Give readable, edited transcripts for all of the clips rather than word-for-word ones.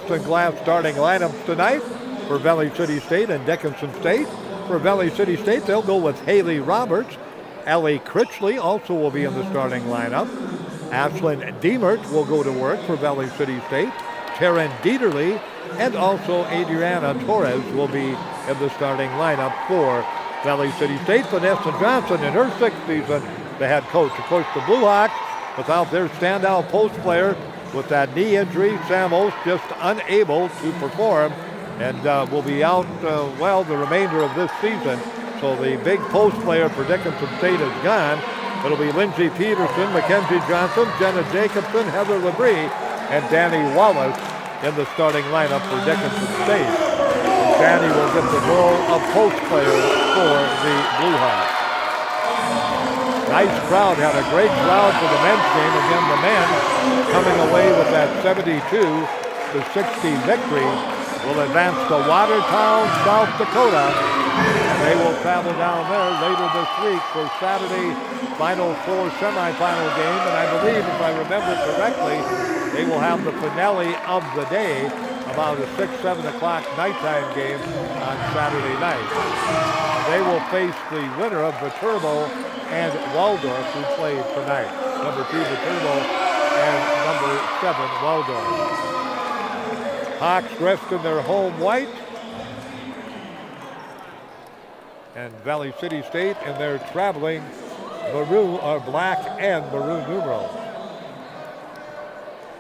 Glass and Glass starting lineups tonight for Valley City State and Dickinson State. For Valley City State, they'll go with Haley Roberts. Ellie Critchley also will be in the starting lineup. Ashlyn Diemert will go to work for Valley City State. Taryn Dieterle and also Adriana Torres will be in the starting lineup for Valley City State. Vanessa Johnson in her 6th season, the head coach. Of course, the Blue Hawks, without their standout post player with that knee injury, Sam Ost just unable to perform and will be out, the remainder of this season. So the big post player for Dickinson State is gone. It'll be Lindsey Peterson, Mackenzie Johnson, Jenna Jacobson, Heather Labrie, and Danny Wallace in the starting lineup for Dickinson State. And Danny will get the role of post player for the Blue Hawks. Nice crowd, had a great crowd for the men's game. Again, the men coming away with that 72-60 victory will advance to Watertown, South Dakota. And they will travel down there later this week for Saturday Final Four semifinal game. And I believe, if I remember correctly, they will have the finale of the day, about a 6-7 o'clock nighttime game on Saturday night. And they will face the winner of Viterbo and Waldorf, who played tonight. Number 2 Viterbo and number 7 Waldorf. Hawks dressed in their home white. And Valley City State in their traveling maroon, or black and maroon numerals.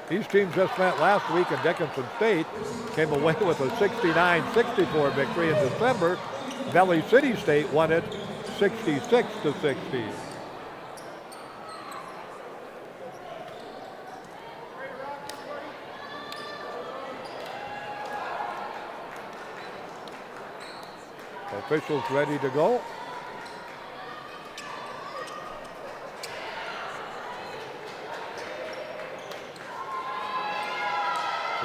These teams just met last week, and Dickinson State came away with a 69-64 victory in December. Valley City State won it 66-60. Officials ready to go.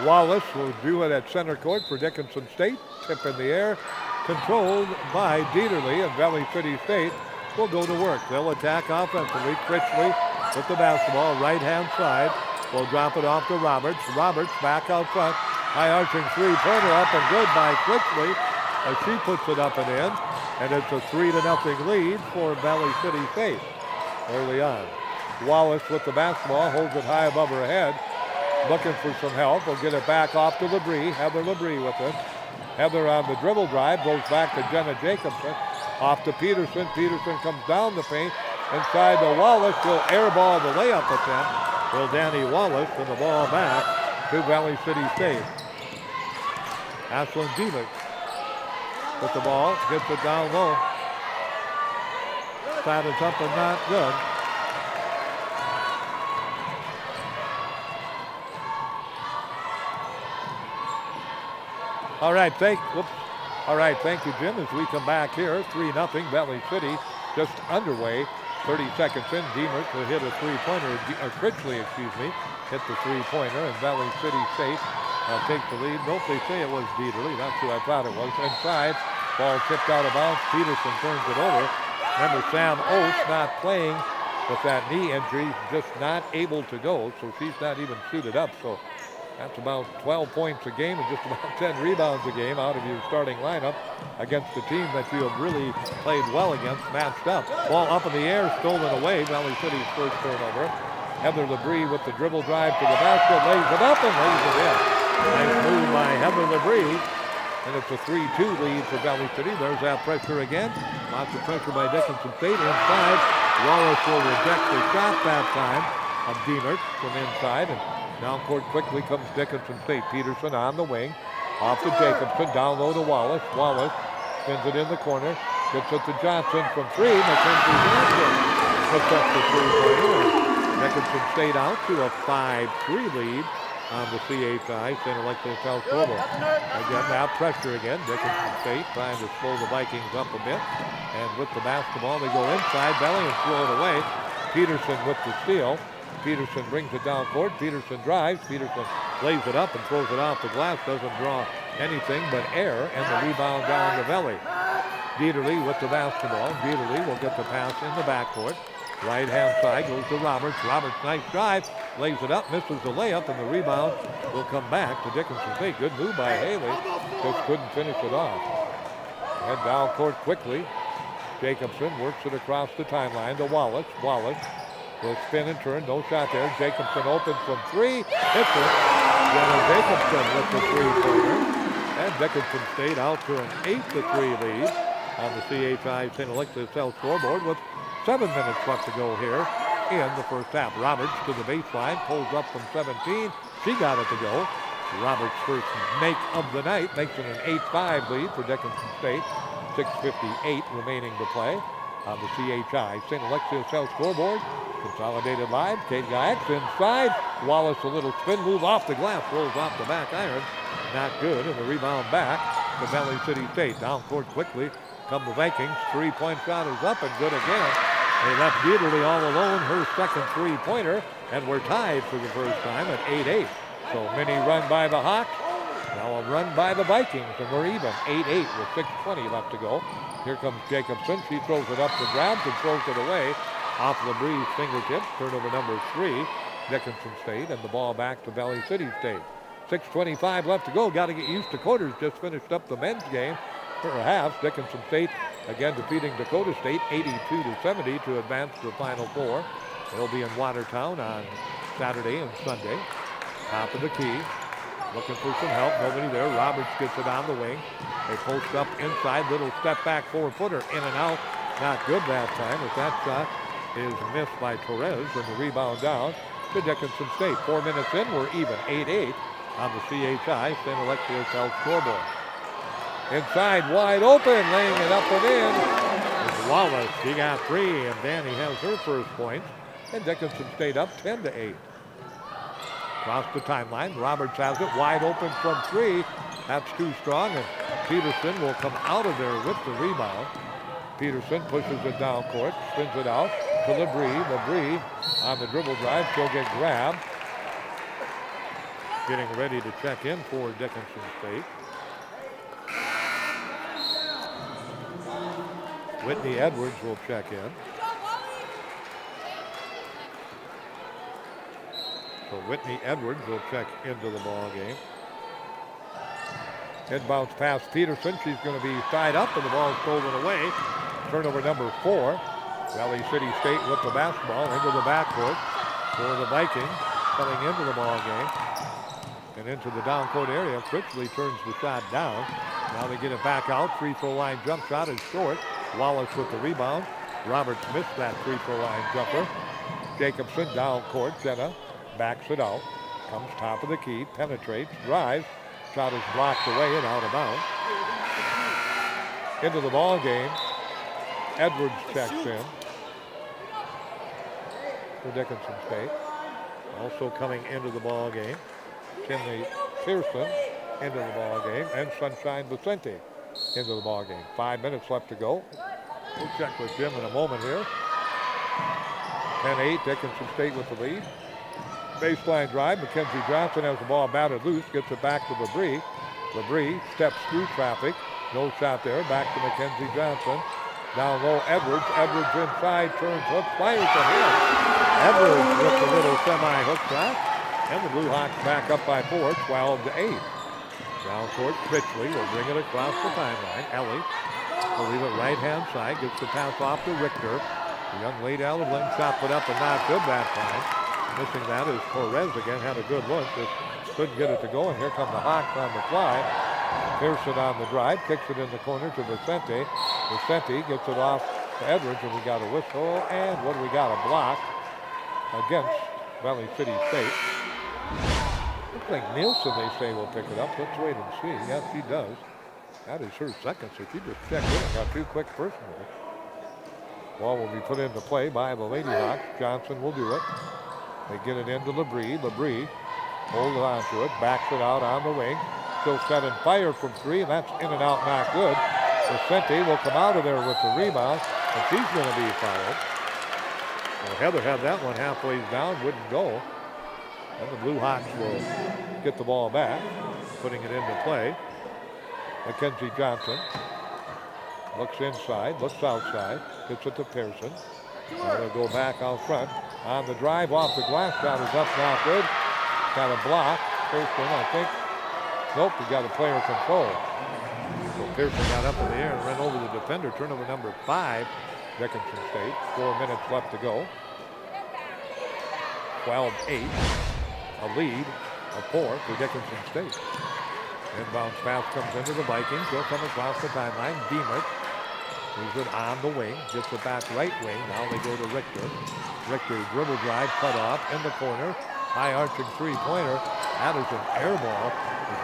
Wallace will do it at center court for Dickinson State. Tip in the air, controlled by Dieterle, and Valley City State will go to work. They'll attack offensively. Critchley with the basketball, right-hand side. Will drop it off to Roberts. Roberts back out front. High arching three-pointer up and good by Critchley as she puts it up and in. And it's a 3-0 lead for Valley City State early on. Wallace with the basketball, holds it high above her head. Looking for some help. We'll get it back off to Labrie. Heather Labrie with it. Heather on the dribble drive. Goes back to Jenna Jacobson. Off to Peterson. Peterson comes down the paint. Inside to Wallace. She'll airball the layup attempt. Will Danny Wallace, and the ball back to Valley City State. Ashlyn Diemert with the ball. Gets it down low. Shot is up and not good. All right, thank you, Jim. As we come back here, 3-0, Valley City just underway. 30 seconds in, Diemert will hit a three-pointer, or Critchley, hit the three-pointer, and Valley City State takes the lead. Nope, they say it was Dieterle. That's who I thought it was. Inside, ball tipped out of bounds. Peterson turns it over. Remember, Sam Ost not playing with that knee injury, just not able to go, so she's not even suited up. So that's about 12 points a game and just about 10 rebounds a game out of your starting lineup against a team that you have really played well against, matched up. Ball up in the air, stolen away. Valley City's first turnover. Heather Labrie with the dribble drive to the basket, lays it up and lays it in. Nice move by Heather Labrie. And it's a 3-2 lead for Valley City. There's that pressure again. Lots of pressure by Dickinson State. Inside, Wallace will reject the shot that time of Diemert from inside. And down court quickly comes Dickinson State. Peterson on the wing. Off to Jacobson. Down low to Wallace. Wallace spins it in the corner. Gets it to Johnson from three. Mackenzie Johnson puts up the three-pointer. Dickinson State out to a 5-3 lead on the CHI, St. Alexis South Global. Again, now pressure again. Dickinson State trying to slow the Vikings up a bit. And with the basketball, they go inside. Belly and throw it away. Peterson with the steal. Peterson brings it down court. Peterson drives. Peterson lays it up and throws it off the glass. Doesn't draw anything but air, and the rebound down to Belly. Dieterle with the basketball. Dieterle will get the pass in the backcourt. Right-hand side goes to Roberts. Roberts, nice drive. Lays it up, misses the layup, and the rebound will come back to Dickinson State. Good move by Haley. Just couldn't finish it off. Head down court quickly. Jacobson works it across the timeline to Wallace. Wallace will spin and turn. No shot there. Jacobson open from three. Hits it. Jenna Jacobson with the three-pointer. And Dickinson State out to an 8-3 lead on the CHI St. Alexis South scoreboard with 7 minutes left to go here in the first half. Roberts to the baseline, pulls up from 17. She got it to go. Roberts' first make of the night makes it an 8-5 lead for Dickinson State. 6:58 remaining to play on the CHI St. Alexis South scoreboard. Consolidated live. Kate Gax inside. Wallace a little spin move off the glass, rolls off the back iron. Not good, and the rebound back to Valley City State. Down court quickly come the Vikings. Three-point shot is up and good again. They left Dieterle all alone, her second three-pointer, and we're tied for the first time at 8-8. So mini run by the Hawks. Now a run by the Vikings, and we're even. 8-8 with 6:20 left to go. Here comes Jacobson. She throws it up to grabs and throws it away off LeBree's fingertips. Turnover number 3, Dickinson State, and the ball back to Valley City State. 6:25 left to go. Got to get used to quarters. Just finished up the men's game. For a half, Dickinson State again defeating Dakota State 82-70 to advance to the Final Four. They'll be in Watertown on Saturday and Sunday. Top of the key. Looking for some help. Nobody there. Roberts gets it on the wing. They post up inside. Little step back 4-footer. In and out. Not good that time. But that shot is missed by Torres. And the rebound down to Dickinson State. 4 minutes in. We're even. 8-8 on the CHI St. Alexis Health scoreboard. Inside, wide open, laying it up and in. It's Wallace. She got 3, and Danny has her first points. And Dickinson State up 10-8. Across the timeline, Roberts has it wide open from 3. That's too strong, and Peterson will come out of there with the rebound. Peterson pushes it down court, spins it out to LeBrie. LeBrie on the dribble drive, she'll get grabbed. Getting ready to check in for Dickinson State. Whitney Edwards will check in. So Whitney Edwards will check into the ball game. Head bounce past Peterson. She's going to be tied up, and the ball is stolen away. Turnover number 4. Valley City State with the basketball into the backcourt for the Vikings coming into the ball game. And into the down court area. Critchley turns the shot down. Now they get it back out. Free throw line jump shot is short. Wallace with the rebound. Roberts missed that free throw line jumper. Jacobson down court. Jenna backs it out. Comes top of the key. Penetrates. Drives. Shot is blocked away and out of bounds. Into the ball game. Edwards checks in for Dickinson State. Also coming into the ball game, Kinley Pearson into the ball game, and Sunshine Vicente into the ball game. 5 minutes left to go. We'll check with Jim in a moment here. 10-8, Dickinson State with the lead. Baseline drive, Mackenzie Johnson has the ball batted loose, gets it back to LeBrie. LeBrie steps through traffic. No shot there, back to Mackenzie Johnson. Down low, Edwards. Edwards inside, turns hook, fires ahead. Edwards with the little semi-hook shot. And the Blue Hawks back up by 4, 12-8. Down court, Critchley will bring it across the timeline. Ellie will leave it right-hand side, gets the pass off to Richter. The young lady out of lane shot put up and not good that time. Missing that is Torres again, had a good look, just couldn't get it to go, and here come the Hawks on the fly. Pearson on the drive, kicks it in the corner to Vicente. Vicente gets it off to Edwards, and we got a whistle, and what do we got? A block against Valley City State. Looks like Nielsen, they say, will pick it up. Let's wait and see. Yes, she does. That is her second, so she just checked in and got 2 quick personals. Ball will be put into play by the Lady Hawks. Johnson will do it. They get it into LeBrie. LeBrie holds on to it, backs it out on the wing. Still set and fire from 3, and that's in and out, not good. Vicente will come out of there with the rebound, and she's going to be fouled. Well, Heather had that one halfway down, wouldn't go. And the Blue Hawks will get the ball back, putting it into play. Mackenzie Johnson looks inside, looks outside, gets it to Pearson. Now they'll go back out front. On the drive off the glass, shot is up, not good. Got a block. Pearson, I think. Nope, he got a player control. So Pearson got up in the air and ran over the defender. Turnover number 5, Dickinson State. 4 minutes left to go. 12-8. A lead of 4 for Dickinson State. Inbounds pass comes into the Vikings. They'll come across the timeline. Deemer moves it on the wing. Gets it back right wing. Now they go to Richter. Richter dribble drive, cut off in the corner. High arching three-pointer. That is an air ball.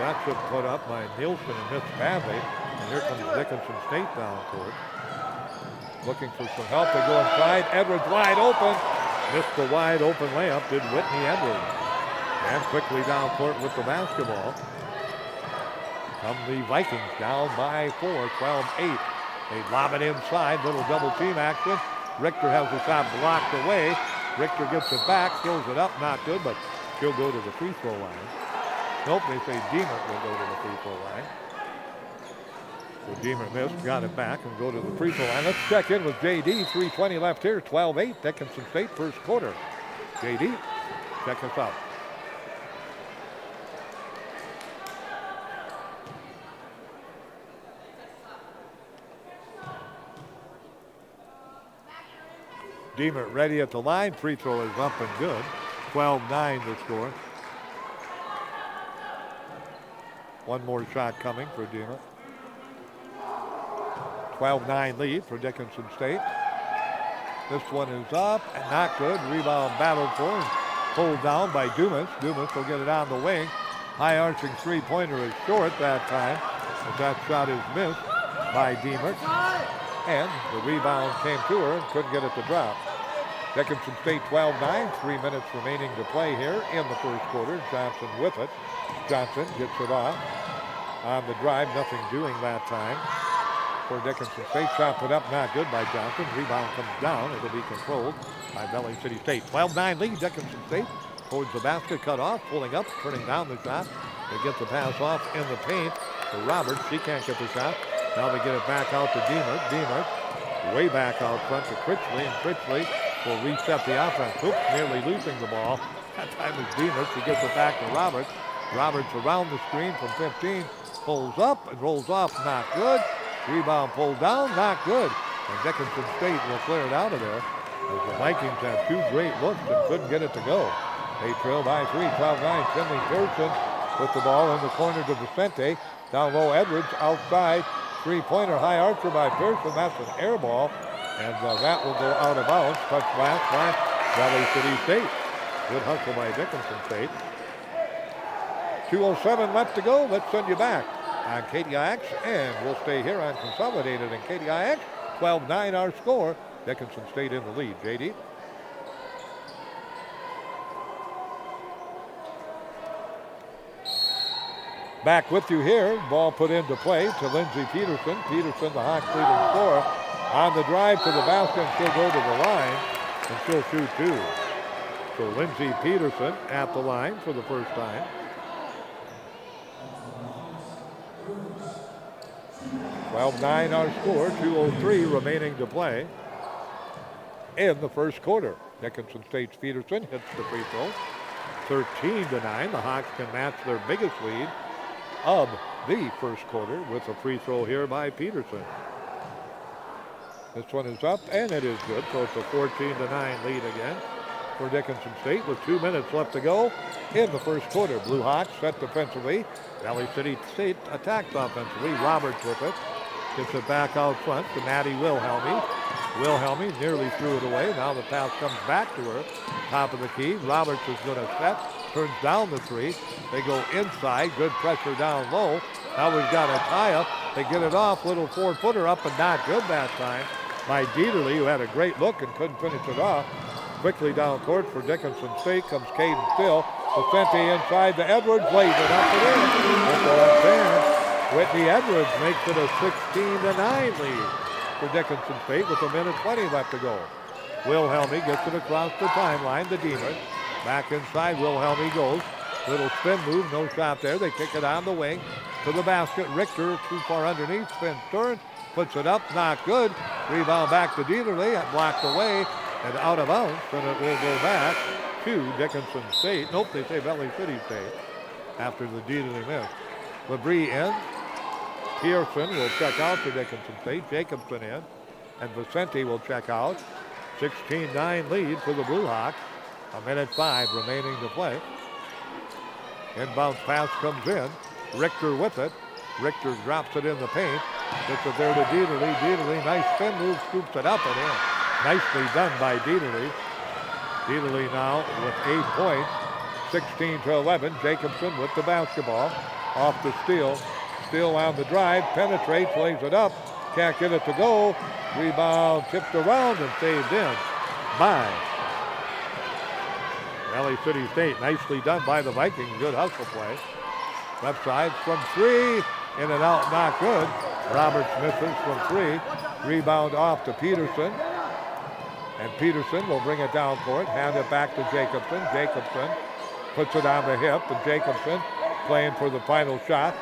That should put up by Nielsen and missed badly. And here comes Dickinson State down court. Looking for some help. They go inside. Edwards wide open. Missed the wide open layup. Did Whitney Edwards. And quickly down court with the basketball. Come the Vikings down by 4, 12-8. They lob it inside, little double team action. Richter has the shot blocked away. Richter gets it back, throws it up, not good, but she'll go to the free throw line. Nope, they say Deemer will go to the free throw line. So Deemer missed, got it back, and go to the free throw line. Let's check in with JD, 3:20 left here, 12-8, Dickinson State, first quarter. JD, check us out. Deemer ready at the line. Free throw is up and good. 12-9 the score. One more shot coming for Deemer. 12-9 lead for Dickinson State. This one is up and not good. Rebound battled for and pulled down by Dumas. Dumas will get it on the wing. High arching three-pointer is short that time. But that shot is missed by Deemer. And the rebound came to her and couldn't get it to drop. Dickinson State 12-9, 3 minutes remaining to play here in the first quarter. Johnson with it. Johnson gets it off. On the drive, nothing doing that time for Dickinson State. Shot put up, not good by Johnson. Rebound comes down. It'll be controlled by Valley City State. 12-9 lead, Dickinson State. Towards the basket, cut off, pulling up, turning down the shot. They get the pass off in the paint to Roberts. She can't get the shot. Now they get it back out to Deemer. Deemer way back out front to Critchley, and Critchley will reset the offense. Oops, nearly losing the ball. That time is Deemer. She gets it back to Roberts. Roberts around the screen from 15. Pulls up and rolls off. Not good. Rebound pulled down. Not good. And Dickinson State will clear it out of there as the Vikings had 2 great looks and couldn't get it to go. They trail by 3, 12-9. Finley Pearson with the ball in the corner to Vicente. Down low, Edwards outside. Three-pointer, high archer by Pearson. That's an air ball. And that will go out of bounds. Touch last by Valley City State. Good hustle by Dickinson State. 2:07 left to go. Let's send you back on KDIX. And we'll stay here on Consolidated and KDIX. 12-9 our score. Dickinson State in the lead. JD? Back with you here. Ball put into play to Lindsey Peterson. Peterson, the Hawks leading scorer. On the drive to the basket, and she'll go to the line, and she'll shoot 2. So Lindsey Peterson at the line for the first time. 12-9 our score, 2:03 remaining to play in the first quarter. Dickinson State's Peterson hits the free throw. 13-9, the Hawks can match their biggest lead of the first quarter with a free throw here by Peterson. This one is up, and it is good. So it's a 14-9 lead again for Dickinson State with 2 minutes left to go in the first quarter. Blue Hawks set defensively. Valley City State attacks offensively. Roberts with it. Gets it back out front to Maddie Wilhelmy. Wilhelmy nearly threw it away. Now the pass comes back to her. Top of the key. Roberts is going to set. Turns down the 3. They go inside. Good pressure down low. Now we've got a tie-up. They get it off. Little 4-footer up and not good that time by Dieterle, who had a great look and couldn't finish it off. Quickly down court for Dickinson State comes Caden Still. Vicente inside to Edwards. Lays it up and in. With the left hand. Whitney Edwards makes it a 16-9 lead for Dickinson State with 1:20 left to go. Wilhelmy gets it across the timeline to Deemer. Back inside, Wilhelmy goes. Little spin move, no shot there. They kick it on the wing to the basket. Richter too far underneath, spins, turns, puts it up, not good. Rebound back to Dieterle, blocked away and out of bounds, and it will go back to Dickinson State. Nope, they say Valley City State after the Deedley miss. Labrie in. Pearson will check out for Dickinson State. Jacobson in. And Vicente will check out. 16-9 lead for the Blue Hawks. 1:05 remaining to play. Inbound pass comes in. Richter with it. Richter drops it in the paint. Gets it there to Deedley. Deedley, nice spin move, scoops it up and in. Nicely done by Deedley. Deedley now with 8 points. 16-11. Jacobson with the basketball. Off the steal. Steele on the drive. Penetrates, lays it up. Can't get it to go. Rebound tipped around and saved in by Valley City State. Nicely done by the Vikings. Good hustle play. Left side from 3. In and out, not good. Roberts misses from 3. Rebound off to Peterson. And Peterson will bring it down for it. Hand it back to Jacobson. Jacobson puts it on the hip. And Jacobson playing for the final shot.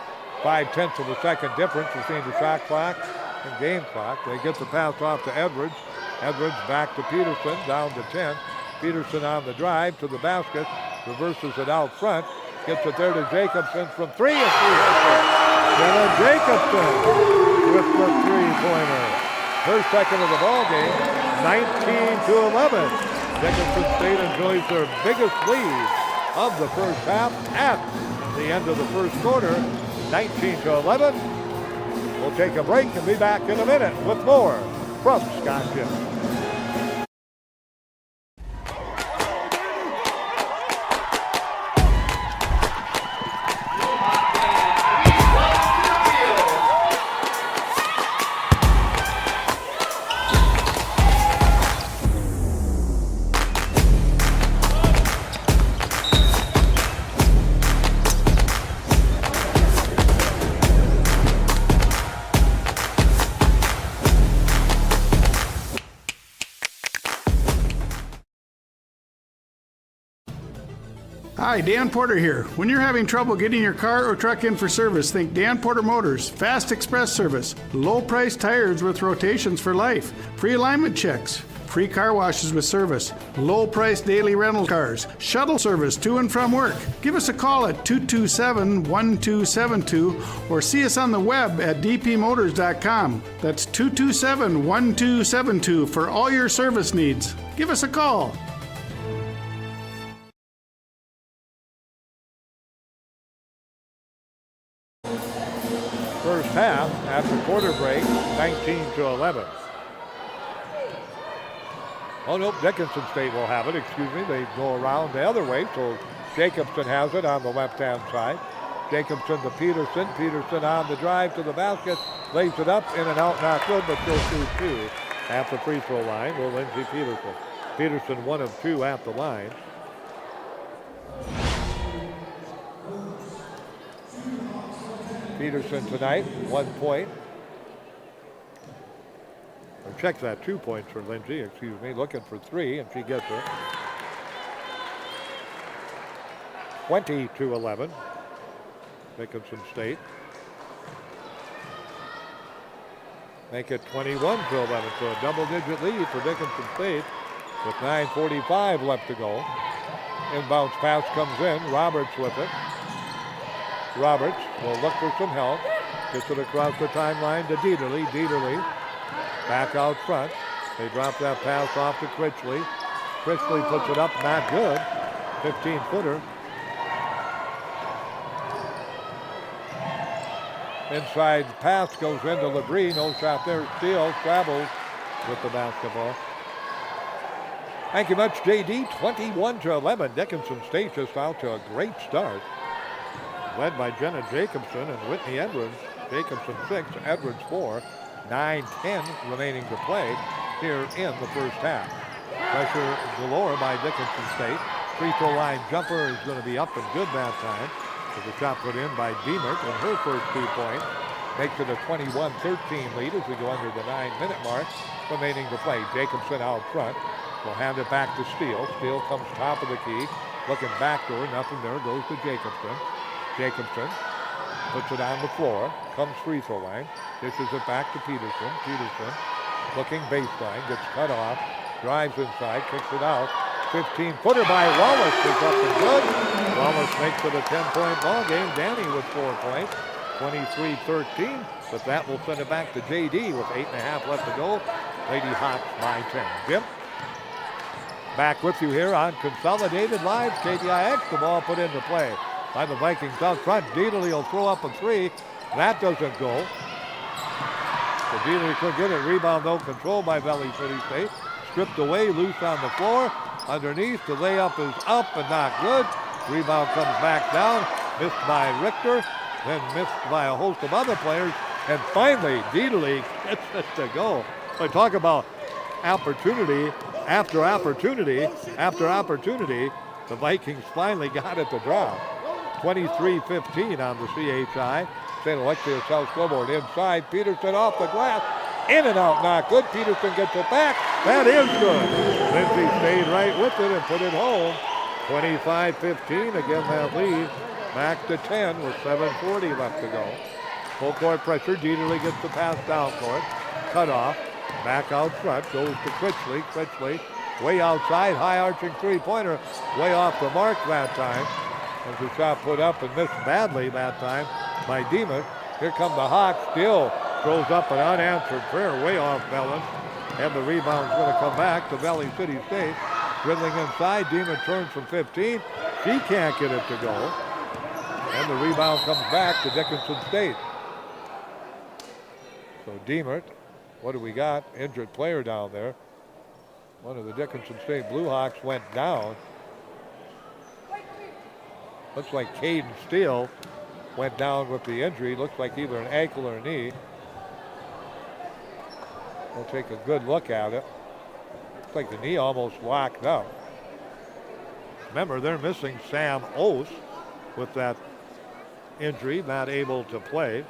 0.5 of a second difference between the shot clock and game clock. They get the pass off to Edwards. Edwards back to Peterson, down to 10. Peterson on the drive to the basket. Reverses it out front. Gets it there to Jacobson from 3. And 3 hits it. Jenna Jacobson with the 3-pointer. Her second of the ball game, 19-11. Dickinson State enjoys their biggest lead of the first half at the end of the first quarter, 19-11. We'll take a break and be back in a minute with more from Scott Jim. Hi, Dan Porter here. When you're having trouble getting your car or truck in for service, think Dan Porter Motors. Fast express service, low price tires with rotations for life, free alignment checks, free car washes with service, low price daily rental cars, shuttle service to and from work. Give us a call at 227-1272 or see us on the web at dpmotors.com. That's 227-1272 for all your service needs. Give us a call. First half after quarter break, 19-11. Oh, nope, Dickinson State will have it. Excuse me, they go around the other way, so Jacobson has it on the left-hand side. Jacobson to Peterson. Peterson on the drive to the basket, lays it up, in and out, not good, but still 2-2 at the free throw line. Will Lindsey Peterson. Peterson 1 of 2 at the line. Peterson tonight, 1 point. Or check that, 2 points for Lindsay, excuse me, looking for 3, and she gets it. 20-11, Dickinson State. Make it 21-11, so a double-digit lead for Dickinson State with 9:45 left to go. Inbounds pass comes in, Roberts with it. Roberts will look for some help. Gets it across the timeline to Deedley. Deedley back out front. They drop that pass off to Critchley. Critchley puts it up, not good. 15-footer. Inside pass goes into Labrie. No shot there. Steele travels with the basketball. Thank you much, JD. 21-11. Dickinson State just out to a great start. Led by Jenna Jacobson and Whitney Edwards. Jacobson 6, Edwards 4. 9-10 remaining to play here in the first half. Pressure galore by Dickinson State. Free throw line jumper is going to be up and good that time. With a shot put in by Deemert, and her first 2 points makes it a 21-13 lead as we go under the 9-minute mark remaining to play. Jacobson out front. Will hand it back to Steele. Steele comes top of the key. Looking backdoor, nothing there. Goes to Jacobson. Jacobson puts it on the floor, comes free throw line, dishes it back to Peterson. Peterson looking baseline, gets cut off drives inside, kicks it out. 15-footer by Wallace is up and good. Wallace makes it a 10-point ball game. Danny with 4 points, 23-13, but that will send it back to JD with 8.5 left to go. Lady Hawks by 10. Jim? Back with you here on Consolidated Live, KDIX. The ball put into play by the Vikings out front. Deedley will throw up a 3. That doesn't go. So Deedley could get it. Rebound, though, controlled by Valley City State. Stripped away, loose on the floor. Underneath, the layup is up and not good. Rebound comes back down. Missed by Richter, then missed by a host of other players. And finally, Deedley gets it to go. I talk about opportunity after opportunity after opportunity. The Vikings finally got it to drop. 23-15 on the CHI. St. Alexius South scoreboard inside. Peterson off the glass. In and out, not good. Peterson gets it back. That is good. Lindsay stayed right with it and put it home. 25-15. Again, that lead back to 10 with 7:40 left to go. Full court pressure. Deedley gets the pass down court. Cut off. Back out front. Goes to Critchley. Critchley way outside. High arching three-pointer. Way off the mark that time. As the shot put up and missed badly that time by Demas. Here come the Hawks. Still throws up an unanswered prayer way off balance. And the rebound's going to come back to Valley City State. Dribbling inside. Demas turns from 15. She can't get it to go. And the rebound comes back to Dickinson State. So Demas, what do we got? Injured player down there. One of the Dickinson State Blue Hawks went down. Looks like Caden Steele went down with the injury. Looks like either an ankle or a knee. We'll take a good look at it. Looks like the knee almost locked up. Remember, they're missing Sam Oath with that injury, not able to play.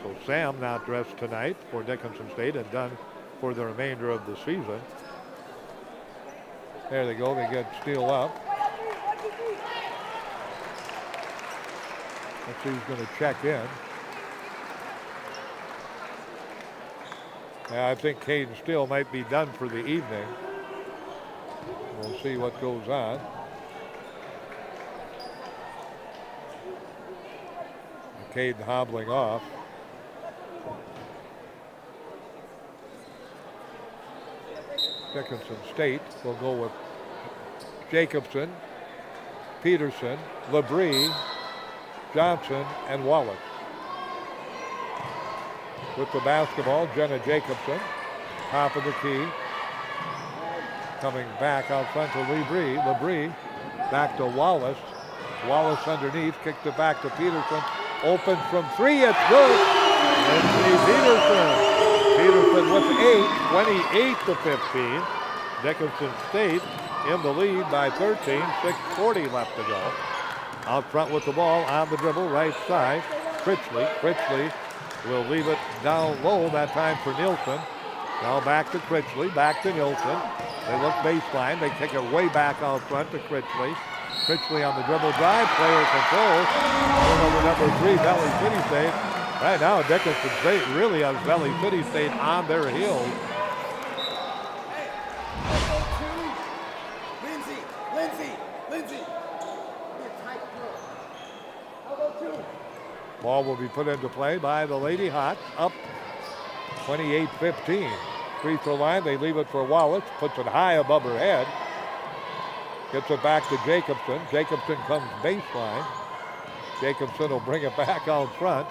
So Sam not dressed tonight for Dickinson State and done for the remainder of the season. There they go. They get Steele up. Let's see who's going to check in. Yeah, I think Caden Steele might be done for the evening. We'll see what goes on. Caden hobbling off. Dickinson State will go with Jacobson, Peterson, Labrie, Johnson, and Wallace. With the basketball, Jenna Jacobson, top of the key. Coming back out front to Labrie. Labrie back to Wallace. Wallace underneath, kicked it back to Peterson. Open from 3, it's good. Lindsay Peterson. Peterson with 8, 28-15. Dickinson State in the lead by 13, 6:40 left to go. Out front with the ball on the dribble, right side. Critchley. Critchley will leave it down low that time for Nielsen. Now back to Critchley, back to Nielsen. They look baseline. They kick it way back out front to Critchley. Critchley on the dribble drive, player control. Number 3, Valley City State. Right now, Dickinson State really has Valley City State on their heels. Ball will be put into play by the Lady Hawks, up 28-15. Free throw line, they leave it for Wallace, puts it high above her head. Gets it back to Jacobson. Jacobson comes baseline. Jacobson will bring it back out front.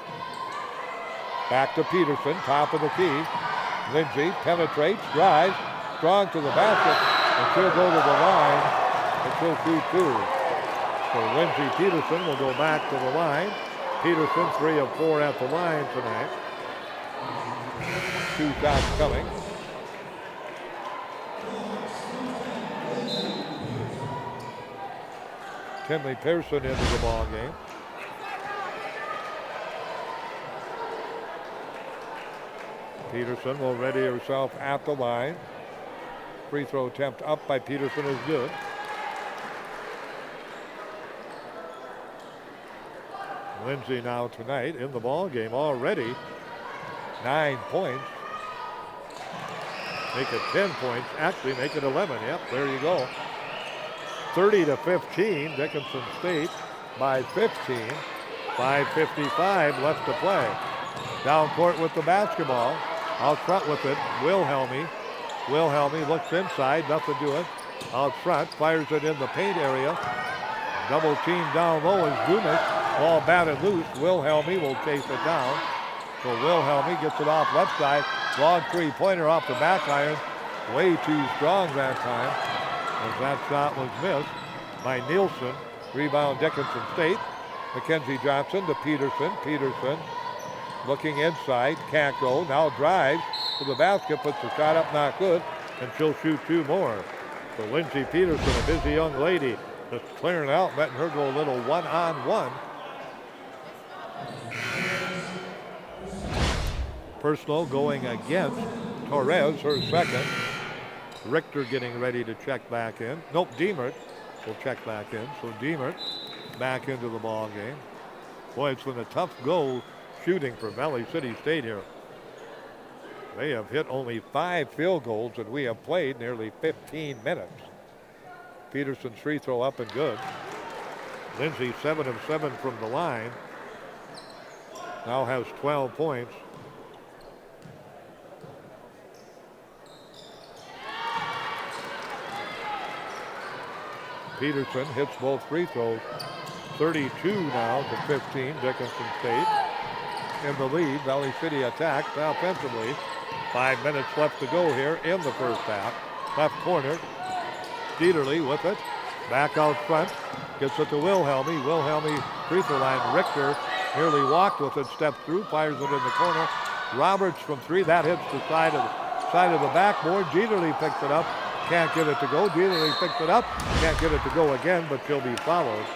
Back to Peterson, top of the key. Lindsay penetrates, drives, strong to the basket, and she'll go to the line, and she'll shoot 2. So Lindsay Peterson will go back to the line. Peterson 3 of 4 at the line tonight. 2 shots coming. Kinley Pearson into the ball game. Peterson will ready herself at the line. Free throw attempt up by Peterson is good. Lindsay now tonight in the ball game already. 9 points. make it 10 points. Actually, make it 11. Yep, there you go. 30-15, Dickinson State by 15. 5:55 left to play. Down court with the basketball. Out front with it, Wilhelmy. Wilhelmy looks inside, nothing doing. Out front, fires it in the paint area. Double team down low is Dumas. Ball batted loose. Wilhelmy will chase it down. So Wilhelmy gets it off left side. Long three-pointer off the back iron. Way too strong that time, as that shot was missed by Nielsen. Rebound Dickinson State. Mackenzie Johnson to Peterson. Peterson looking inside, can't go. Now drives to the basket, puts the shot up, not good, and she'll shoot two more. So Lindsey Peterson, a busy young lady, just clearing out, letting her go a little one-on-one. Personal going against Torres, her second. Richter getting ready to check back in. Nope, Diemert will check back in. So Diemert back into the ball game. Boy, it's been a tough go shooting for Valley City State here. They have hit only 5 field goals, and we have played nearly 15 minutes. Peterson's free throw up and good. Lindsay 7 of 7 from the line. Now has 12 points. Peterson hits both free throws. 32 now to 15, Dickinson State in the lead. Valley City attacks offensively. 5 minutes left to go here in the first half. Left corner, Dieterle with it. Back out front, gets it to Wilhelmy. Wilhelmy free throw line. Richter nearly walked with it, stepped through, fires it in the corner. Roberts from 3, that hits the side of the backboard. Dieterle picks it up, can't get it to go. Dieterle picks it up, can't get it to go again, but she'll be followed.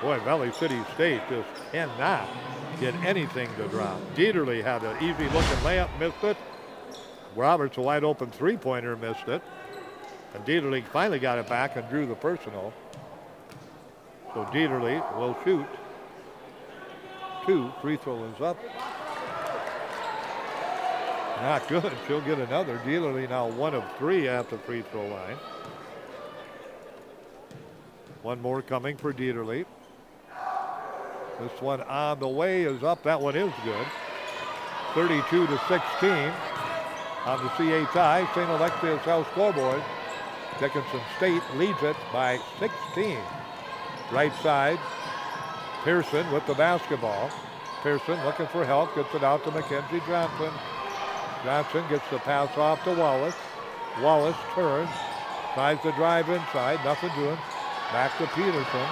Boy, Valley City State just cannot get anything to drop. Dieterle had an easy-looking layup, missed it. Roberts, a wide-open three-pointer, missed it. And Dieterle finally got it back and drew the personal. So Dieterle will shoot 2. Free throw is up. Not good. She'll get another. Dieterle now 1 of 3 at the free throw line. One more coming for Dieterle. This one on the way is up. That one is good. 32-16 on the CA tie. St. Alexius House scoreboard. Dickinson State leads it by 16. Right side, Pearson with the basketball. Pearson looking for help, gets it out to Mackenzie Johnson. Johnson gets the pass off to Wallace. Wallace turns, tries to drive inside, nothing doing. Back to Peterson.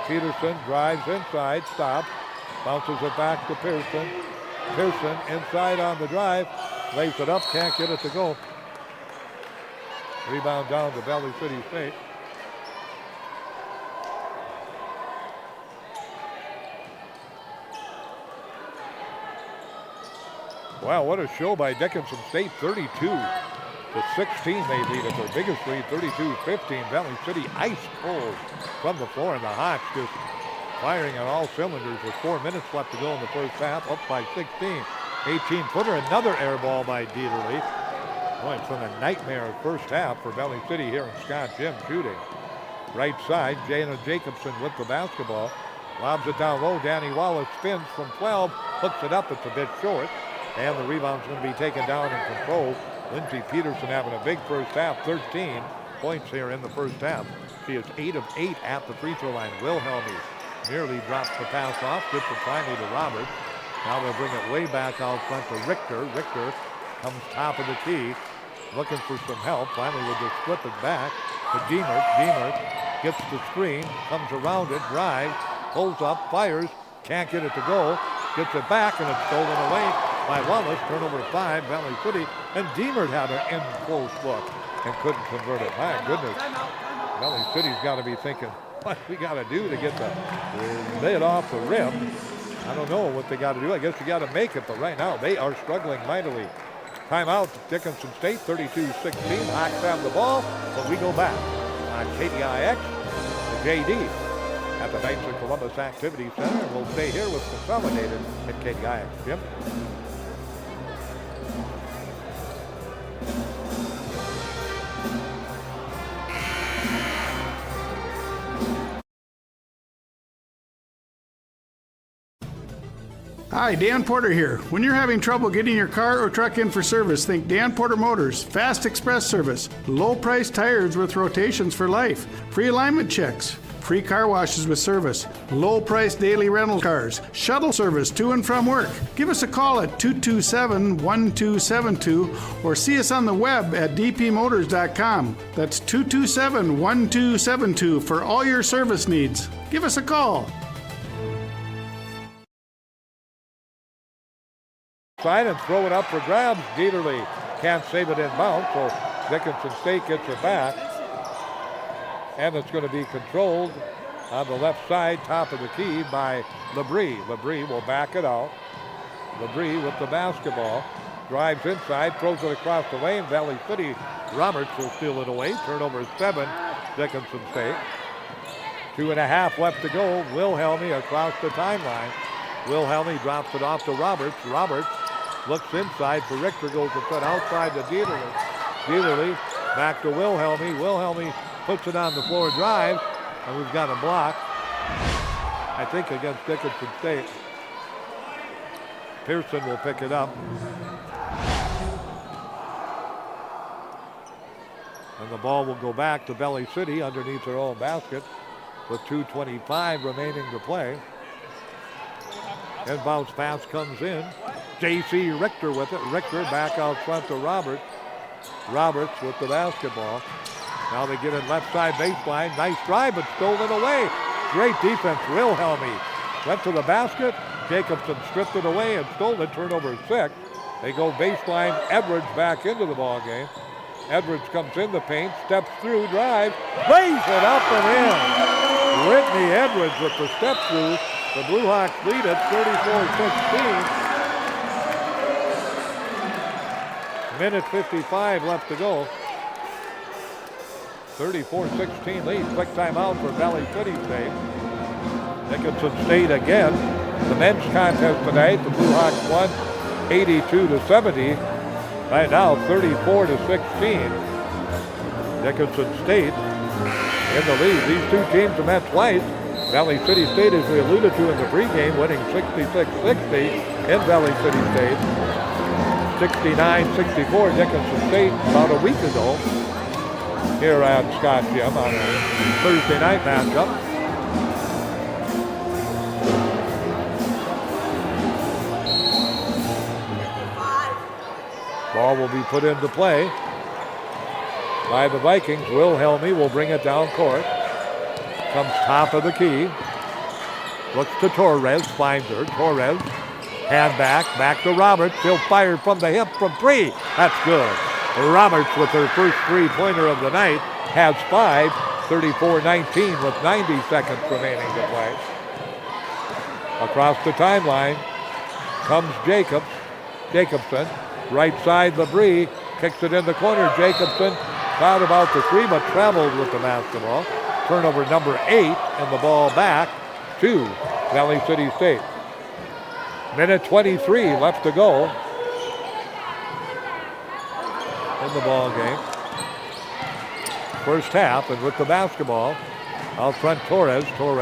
Peterson drives inside, stops, bounces it back to Pearson. Pearson inside on the drive, lays it up, can't get it to go. Rebound down to Valley City State. Wow, what a show by Dickinson State. 32-16 they lead at their biggest lead. 32-15. Valley City ice cold from the floor, and the Hawks just firing on all cylinders with 4 minutes left to go in the first half, up by 16. 18-footer, another air ball by Dieterle. Boy, it's been a nightmare first half for Valley City here in Scott Gym shooting. Right side, Jana Jacobson with the basketball. Lobs it down low. Danny Wallace spins from 12, hooks it up. It's a bit short. And the rebound's going to be taken down and controlled. Lindsey Peterson having a big first half. 13 points here in the first half. She is 8 of 8 at the free throw line. Wilhelmy nearly drops the pass off. Gets it finally to Roberts. Now they'll bring it way back out front to Richter. Richter comes top of the key, looking for some help. Finally will just flip it back to Diemert. Diemert gets the screen, comes around it, drives, pulls up, fires, can't get it to go, gets it back, and it's stolen away by Wallace. Turnover 5, Valley City, and Diemert had an in close look and couldn't convert it. My goodness, Valley City's got to be thinking, what we got to do to get the lid off the rim. I don't know what they got to do. I guess you got to make it, but right now they are struggling mightily. Timeout, Dickinson State, 32-16. Hawks have the ball, but we go back on KDIX to JD at the Knights of Columbus Activity Center, and we'll stay here with Consolidated at KDIX. Jim? Hi, Dan Porter here. When you're having trouble getting your car or truck in for service, think Dan Porter Motors. Fast express service. Low price tires with rotations for life. Free alignment checks. Free car washes with service. Low price daily rental cars. Shuttle service to and from work. Give us a call at 227-1272 or see us on the web at dpmotors.com. That's 227-1272 for all your service needs. Give us a call. Side and throw it up for grabs. Dieterle can't save it inbound, so Dickinson State gets it back. And it's going to be controlled on the left side, top of the key by Labrie. Labrie will back it out. Labrie with the basketball. Drives inside, throws it across the lane. Valley City Roberts will steal it away. Turnover 7, Dickinson State. 2.5 left to go. Wilhelmy across the timeline. Wilhelmy drops it off to Roberts. Roberts looks inside for Richter, goes to put outside to Dieterle. Dieterle back to Wilhelmy. Wilhelmy puts it on the floor, drives, and we've got a block, I think, against Dickinson State. Pearson will pick it up. And the ball will go back to Valley City underneath their own basket with 2:25 remaining to play. Inbounds pass comes in. J.C. Richter with it. Richter back out front to Roberts. Roberts with the basketball. Now they get it left side baseline. Nice drive, but stolen away. Great defense. Wilhelmy went to the basket. Jacobson stripped it away and stole it. Turnover 6. They go baseline. Edwards back into the ball game. Edwards comes in the paint, steps through, drive, lays it up and in. Whitney Edwards with the step through. The Blue Hawks lead it 34-16. Minute 55 left to go. 34-16 lead. Quick timeout for Valley City State. Dickinson State again. The men's contest tonight, the Blue Hawks won 82-70. Right now, 34-16. Dickinson State in the lead. These two teams have met twice. Valley City State, as we alluded to in the pregame, winning 66-60 in Valley City State. 69-64 Dickinson State about a week ago here at Scott Gym on a Thursday night matchup. Ball will be put into play by the Vikings. Wilhelmy will bring it down court. Comes top of the key. Looks to Torres, finds her. Torres, hand back to Roberts. He'll fire from the hip from 3. That's good. Roberts with her first three-pointer of the night has 5. 34-19 with 90 seconds remaining to play. Across the timeline comes Jacobson. Right side, Labrie kicks it in the corner. Jacobson thought about the 3, but traveled with the basketball. Turnover number 8, and the ball back to Valley City State. Minute 23 left to go in the ball game. First half, and with the basketball out front, Torres will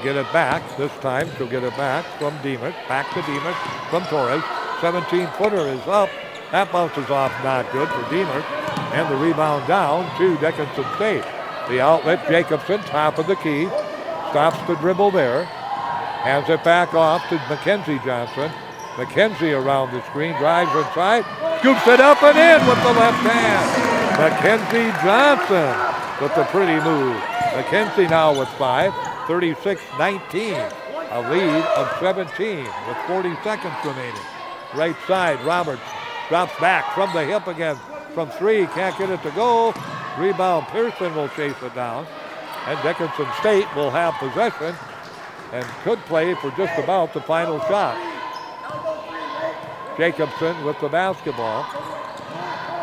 get it back. This time she'll get it back from Demas. Back to Demas from Torres. 17-footer is up. That bounces off, not good for Demas. And the rebound down to Dickinson State. The outlet, Jacobson, top of the key. Stops the dribble there. Hands it back off to Mackenzie Johnson. Mackenzie around the screen, drives inside. Scoops it up and in with the left hand. Mackenzie Johnson with the pretty move. Mackenzie now with 5. 36-19. A lead of 17 with 40 seconds remaining. Right side, Roberts drops back from the hip again. From 3, can't get it to go. Rebound, Pearson will chase it down. And Dickinson State will have possession and could play for just about the final shot. Jacobson with the basketball.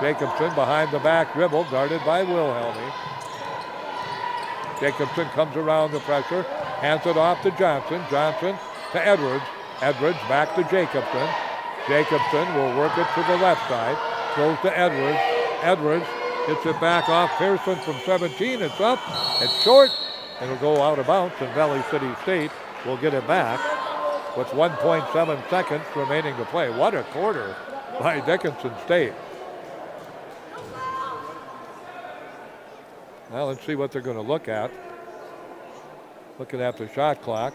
Jacobson behind the back dribble, guarded by Wilhelmy. Jacobson comes around the pressure, hands it off to Johnson. Johnson to Edwards. Edwards back to Jacobson. Jacobson will work it to the left side. Goes to Edwards. Edwards gets it back off Pearson from 17. It's up. It's short. It'll go out of bounds, and Valley City State will get it back. with 1.7 seconds remaining to play. What a quarter by Dickinson State. Well, let's see what they're going to look at. Looking at the shot clock.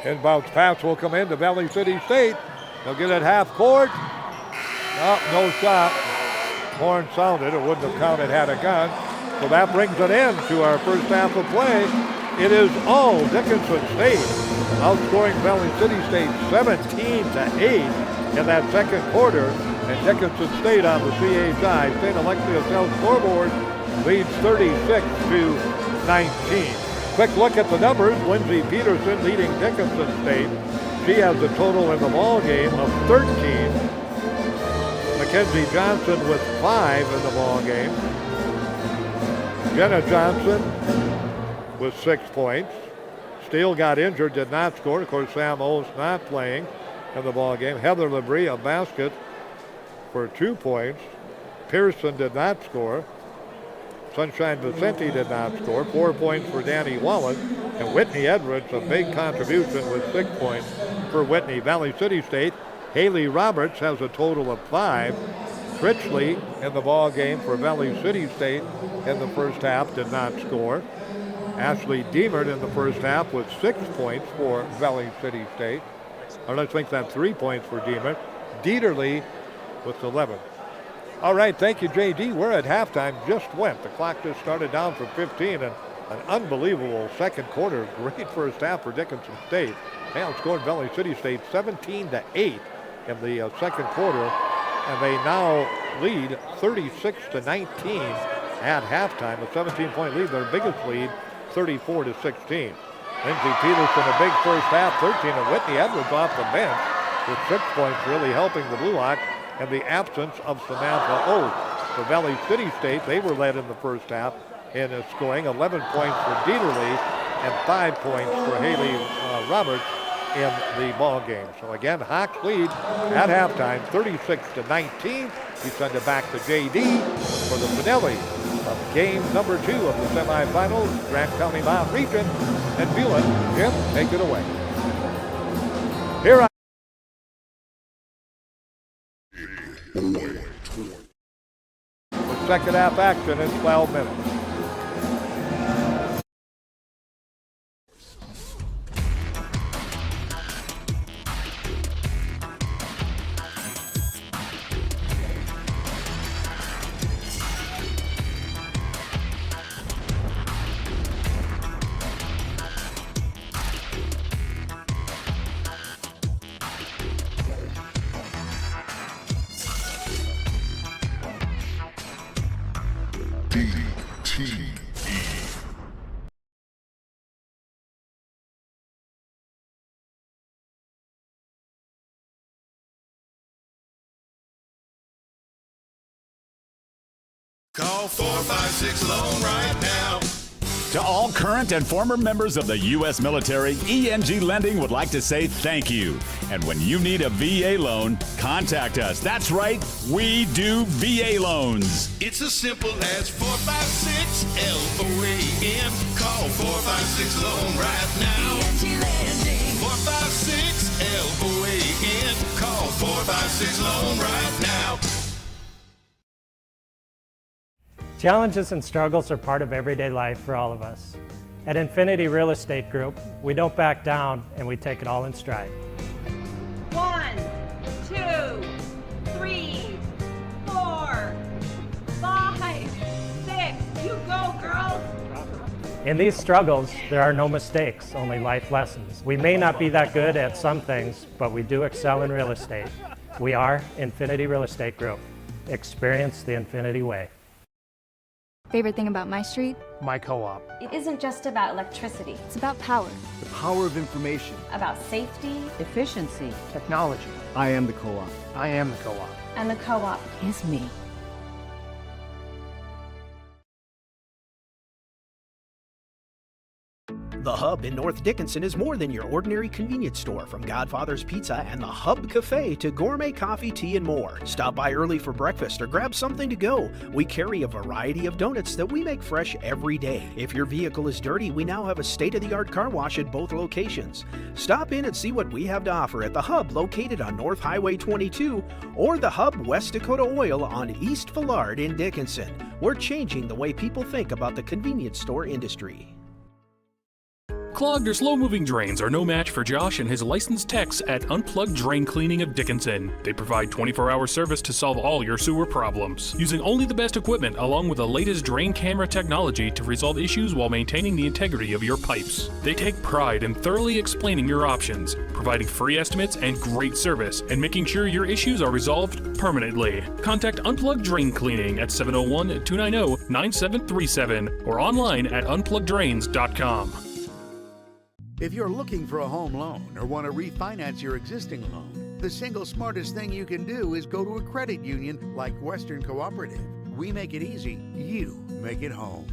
Inbounds pass will come into Valley City State. They'll get it half court. Oh, no shot. Horn sounded. It wouldn't have counted had a gun. So that brings an end to our first half of play. It is all Dickinson State outscoring Valley City State 17-8 in that second quarter. And Dickinson State on the CA side, St. Alexia's South scoreboard leads 36-19. Quick look at the numbers. Lindsey Peterson leading Dickinson State. She has a total in the ball game of 13. Mackenzie Johnson with 5 in the ball game. Jenna Johnson with 6 points. Steele got injured, did not score. Of course, Sam O's not playing in the ball game. Heather Labrie a basket for 2 points. Pearson did not score. Sunshine Vicente did not score. 4 points for Danny Wallace. And Whitney Edwards, a big contribution with 6 points for Whitney. Valley City State, Haley Roberts has a total of 5. Critchley in the ball game for Valley City State in the first half did not score. Ashley Deemert in the first half with 6 points for Valley City State. Or let's make that 3 points for Deemert. Dieterle with 11. All right, thank you, JD. We're at halftime. Just went. The clock just started down for 15, and an unbelievable second quarter. Great first half for Dickinson State. They outscored Valley City State 17-8 in the second quarter, and they now lead 36-19 at halftime. A 17-point lead, their biggest lead, 34-16. Lindsey Peterson, a big first half, 13, and Whitney Edwards off the bench with 6 points, really helping the Blue Hawks. And the absence of Samantha Oates. For Valley City State, they were led in the first half in scoring. 11 points for Dieterle and 5 points for Haley Roberts in the ball game. So again, Hawks lead at halftime, 36-19. We send it back to JD for the finale of game number 2 of the semifinals. Grant County Mount Region and Buell. Jim, take it away. Here with second half action in 12 minutes. Call 456-LOAN right now. To all current and former members of the U.S. military, ENG Lending would like to say thank you. And when you need a VA loan, contact us. That's right, we do VA loans. It's as simple as 456-LOAN. Call 456-LOAN right now. ENG Lending. 456-LOAN. Call 456-LOAN right now. Challenges and struggles are part of everyday life for all of us. At Infinity Real Estate Group, we don't back down and we take it all in stride. 1, 2, 3, 4, 5, 6. You go, girls! In these struggles, there are no mistakes, only life lessons. We may not be that good at some things, but we do excel in real estate. We are Infinity Real Estate Group. Experience the Infinity way. Favorite thing about my street? My co-op. It isn't just about electricity. It's about power. The power of information. About safety. Efficiency. Technology. I am the co-op. I am the co-op. And the co-op is me. The Hub in North Dickinson is more than your ordinary convenience store. From Godfather's Pizza and the Hub Cafe to gourmet coffee, tea, and more. Stop by early for breakfast or grab something to go. We carry a variety of donuts that we make fresh every day. If your vehicle is dirty, we now have a state-of-the-art car wash at both locations. Stop in and see what we have to offer at the Hub located on North Highway 22 or the Hub West Dakota Oil on East Villard in Dickinson. We're changing the way people think about the convenience store industry. Clogged or slow-moving drains are no match for Josh and his licensed techs at Unplugged Drain Cleaning of Dickinson. They provide 24-hour service to solve all your sewer problems, using only the best equipment along with the latest drain camera technology to resolve issues while maintaining the integrity of your pipes. They take pride in thoroughly explaining your options, providing free estimates and great service, and making sure your issues are resolved permanently. Contact Unplugged Drain Cleaning at 701-290-9737 or online at unpluggeddrains.com. If you're looking for a home loan or want to refinance your existing loan, the single smartest thing you can do is go to a credit union like Western Cooperative. We make it easy, you make it home.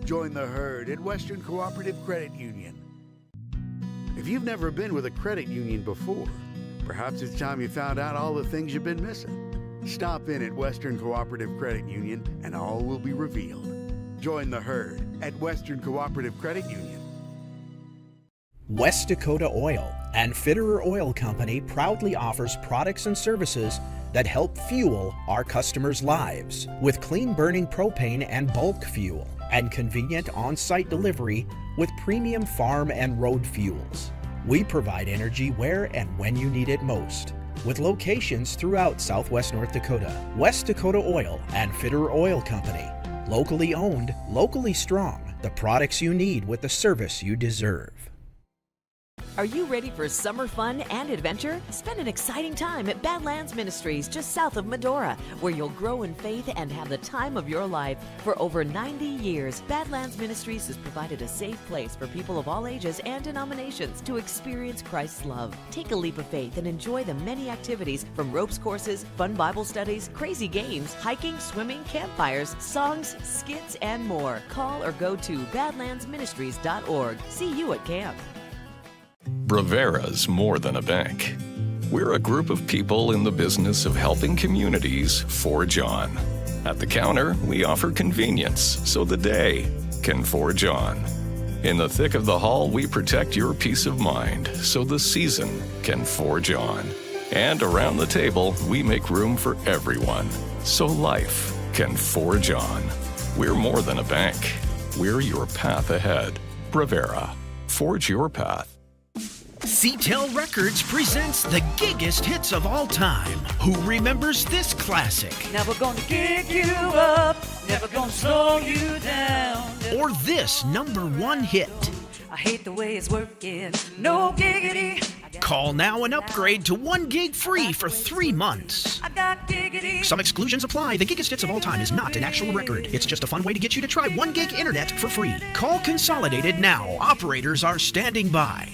Join the herd at Western Cooperative Credit Union. If you've never been with a credit union before, perhaps it's time you found out all the things you've been missing. Stop in at Western Cooperative Credit Union and all will be revealed. Join the herd at Western Cooperative Credit Union. West Dakota Oil and Fitterer Oil Company proudly offers products and services that help fuel our customers' lives with clean-burning propane and bulk fuel and convenient on-site delivery with premium farm and road fuels. We provide energy where and when you need it most with locations throughout Southwest North Dakota. West Dakota Oil and Fitterer Oil Company. Locally owned, locally strong. The products you need with the service you deserve. Are you ready for summer fun and adventure? Spend an exciting time at Badlands Ministries just south of Medora, where you'll grow in faith and have the time of your life. For over 90 years, Badlands Ministries has provided a safe place for people of all ages and denominations to experience Christ's love. Take a leap of faith and enjoy the many activities from ropes courses, fun Bible studies, crazy games, hiking, swimming, campfires, songs, skits, and more. Call or go to badlandsministries.org. See you at camp. Brevera's more than a bank. We're a group of people in the business of helping communities forge on. At the counter, we offer convenience so the day can forge on. In the thick of the hall, we protect your peace of mind so the season can forge on. And around the table, we make room for everyone so life can forge on. We're more than a bank. We're your path ahead. Brevera. Forge your path. CTEL Records presents the giggest hits of all time. Who remembers this classic? Never gonna kick you up, never gonna slow you down. Or this #1 hit? I hate the way it's working, no giggity. Call now and upgrade to 1 gig free for 3 months. I got giggity. Some exclusions apply. The giggest hits of all time is not an actual record. It's just a fun way to get you to try 1 gig internet for free. Call Consolidated now. Operators are standing by.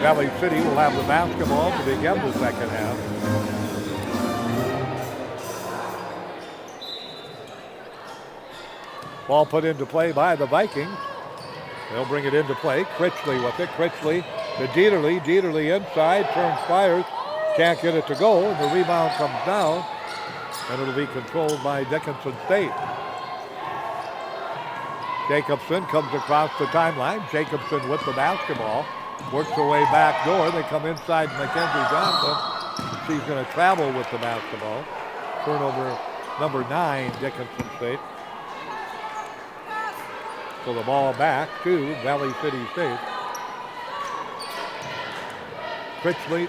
Valley City will have the basketball to begin the second half. Ball put into play by the Vikings. They'll bring it into play. Critchley with it. Critchley to Dieterle. Dieterle inside, turns, fires. Can't get it to go, and the rebound comes down, and it'll be controlled by Dickinson State. Jacobson comes across the timeline. Jacobson with the basketball. Works her way back door. They come inside Mackenzie Johnson. She's going to travel with the basketball. Turnover number 9, Dickinson State. So the ball back to Valley City State. Critchley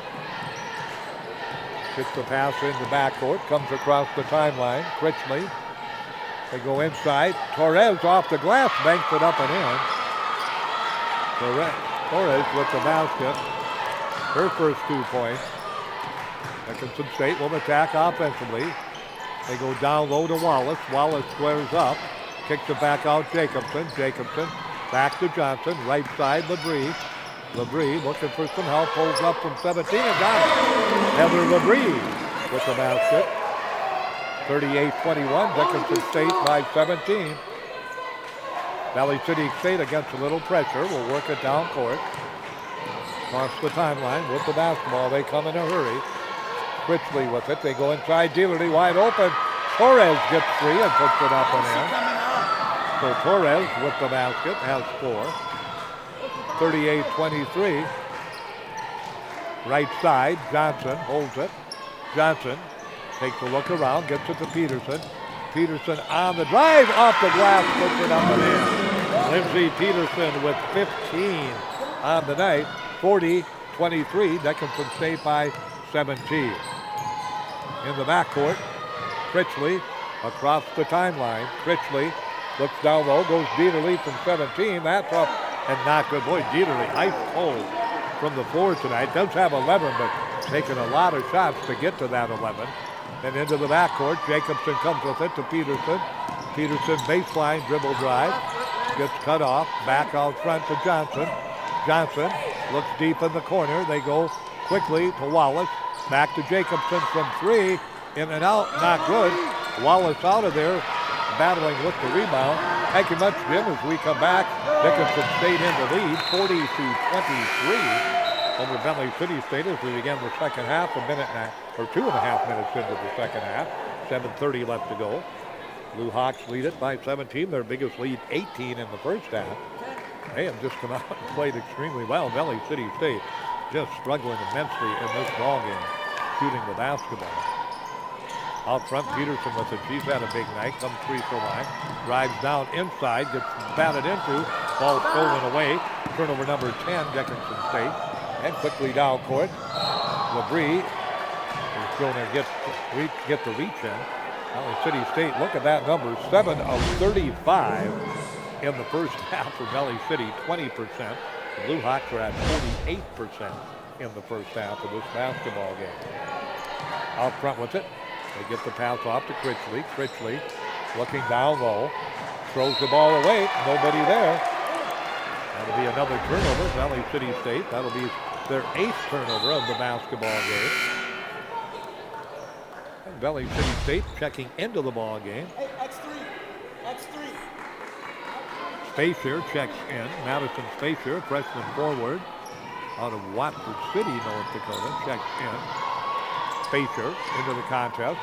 gets the pass in the backcourt, comes across the timeline. Critchley, they go inside. Torres off the glass, banks it up and in. Torres with the basket. Her first 2 points. Dickinson State will attack offensively. They go down low to Wallace. Wallace squares up. Kicks it back out, Jacobson. Jacobson back to Johnson. Right side, Labrie. Labrie looking for some help. Pulls up from 17 and got it. Heather Labrie with the basket. 38-21. Dickinson State by 17. Valley City State against a little pressure. Will work it down court. Across the timeline with the basketball. They come in a hurry. Critchley with it. They go inside. Dieterle wide open. Torres gets free and puts it up and in. So Torres with the basket has 4. 38-23. Right side, Johnson holds it. Johnson takes a look around, gets it to Peterson. Peterson on the drive, off the glass, puts it up and in. Lindsey Peterson with 15 on the night. 40-23, Dickinson State by 17. In the backcourt, Critchley across the timeline. Critchley looks down low, goes Dieterle from 17. That's up and not good. Boy, Dieterle ice cold from the floor tonight. Does have 11, but taking a lot of shots to get to that 11. And into the backcourt, Jacobson comes with it to Peterson. Peterson baseline dribble drive. Gets cut off. Back out front to Johnson. Johnson looks deep in the corner. They go quickly to Wallace. Back to Jacobson from 3. In and out, not good. Wallace out of there, battling with the rebound. Thank you much, Jim, as we come back. Dickinson State in the lead, 40-23 over Valley City State as we begin the second half, 2.5 minutes into the second half. 7:30 left to go. Blue Hawks lead it by 17, their biggest lead 18 in the first half. They have just come out and played extremely well. Valley City State just struggling immensely in this ball game, shooting the basketball. Out front, Peterson with it. She's had a big night. Comes free throw line. Drives down inside. Gets batted into. Ball stolen away. Turnover number 10, Dickinson State. And quickly down court. Labrie is going to get the reach in. Valley City State, look at that number. 7 of 35 in the first half for Valley City. 20%. The Blue Hawks are at 48% in the first half of this basketball game. Out front with it. They get the pass off to Critchley. Critchley looking down low. Throws the ball away. Nobody there. That'll be another turnover. Valley City State. That'll be their 8th turnover of the basketball game. And Valley City State checking into the ball game. Hey, X3. Spacer checks in. Madison Spacer, freshman forward out of Watford City, North Dakota, checks in. Spacer into the contest.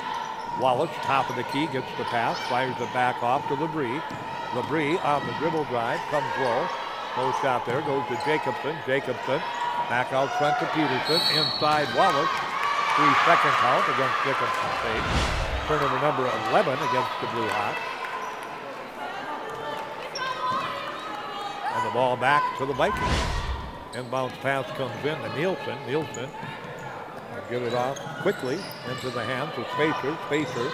Wallace, top of the key, gets the pass, fires it back off to Labrie. Labrie on the dribble drive, comes low. No shot there, goes to Jacobson. Jacobson back out front to Peterson. Inside Wallace. 3-second count against Dickinson State. Turnover number 11 against the Blue Hawks. And the ball back to the Vikings. Inbounds pass comes in to Nielsen. Nielsen get it off quickly into the hands of Spacer. Spacer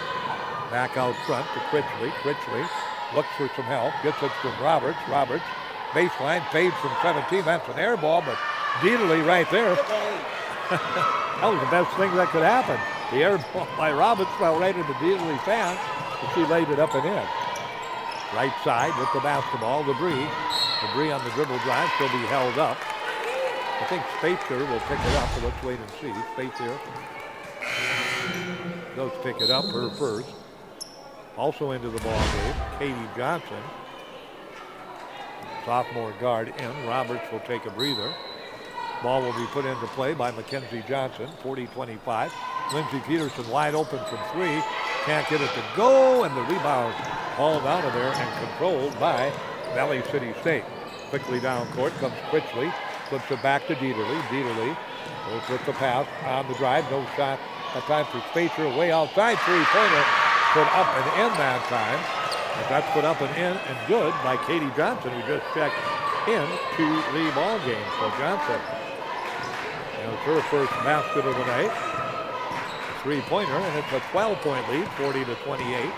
back out front to Critchley. Critchley looks for some help. Gets it from Roberts. Roberts baseline fades from 17. That's an air ball, but Dieterle right there. That was the best thing that could happen. The air ball by Roberts fell right into Dieterle's hand, and she laid it up and in. Right side with the basketball, Labrie. Labrie on the dribble drive, she'll be held up. I think Spacer will pick it up, but let's wait and see. Spacer does pick it up, her first. Also into the ball game, Katie Johnson. Sophomore guard in. Roberts will take a breather. Ball will be put into play by Mackenzie Johnson, 40-25. Lindsey Peterson wide open from three. Can't get it to go, and the rebound hauled out of there and controlled by Valley City State. Quickly down court comes Critchley. Flips it back to Dieterle. Dieterle goes with the pass on the drive. No shot. That time for Spacer. Way outside. Three-pointer put up and in that time. And that's put up and in and good by Katie Johnson, who just checked into the ball game. So Johnson, it's her first basket of the night. A three-pointer, and it's a 12-point lead, 40-28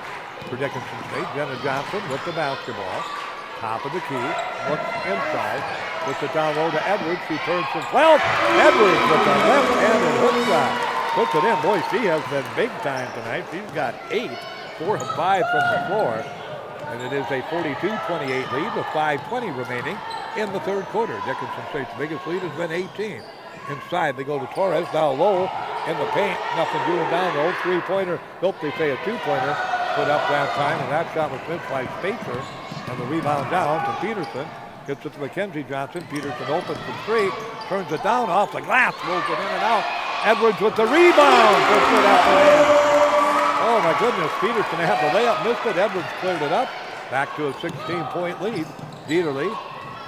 for Dickinson State. Jenna Johnson with the basketball. Top of the key, looks inside, puts it down low to Edwards. She turns from 12. Edwards with the left-handed hook shot. Puts it in. Boy, she has been big time tonight. She's got 8, 4 of 5 from the floor. And it is a 42-28 lead with 5:20 remaining in the third quarter. Dickinson State's biggest lead has been 18. Inside, they go to Torres, now low in the paint. Nothing doing down low. Three-pointer, nope, they say a two-pointer. Put up that time, and that shot was missed by Spacer. And the rebound down to Peterson. Gets it to Mackenzie Johnson. Peterson opens from three. Turns it down off the glass. Rolls it in and out. Edwards with the rebound. Puts it up and in. Oh my goodness. Peterson had the layup. Missed it. Edwards cleared it up. Back to a 16-point lead. Dieterle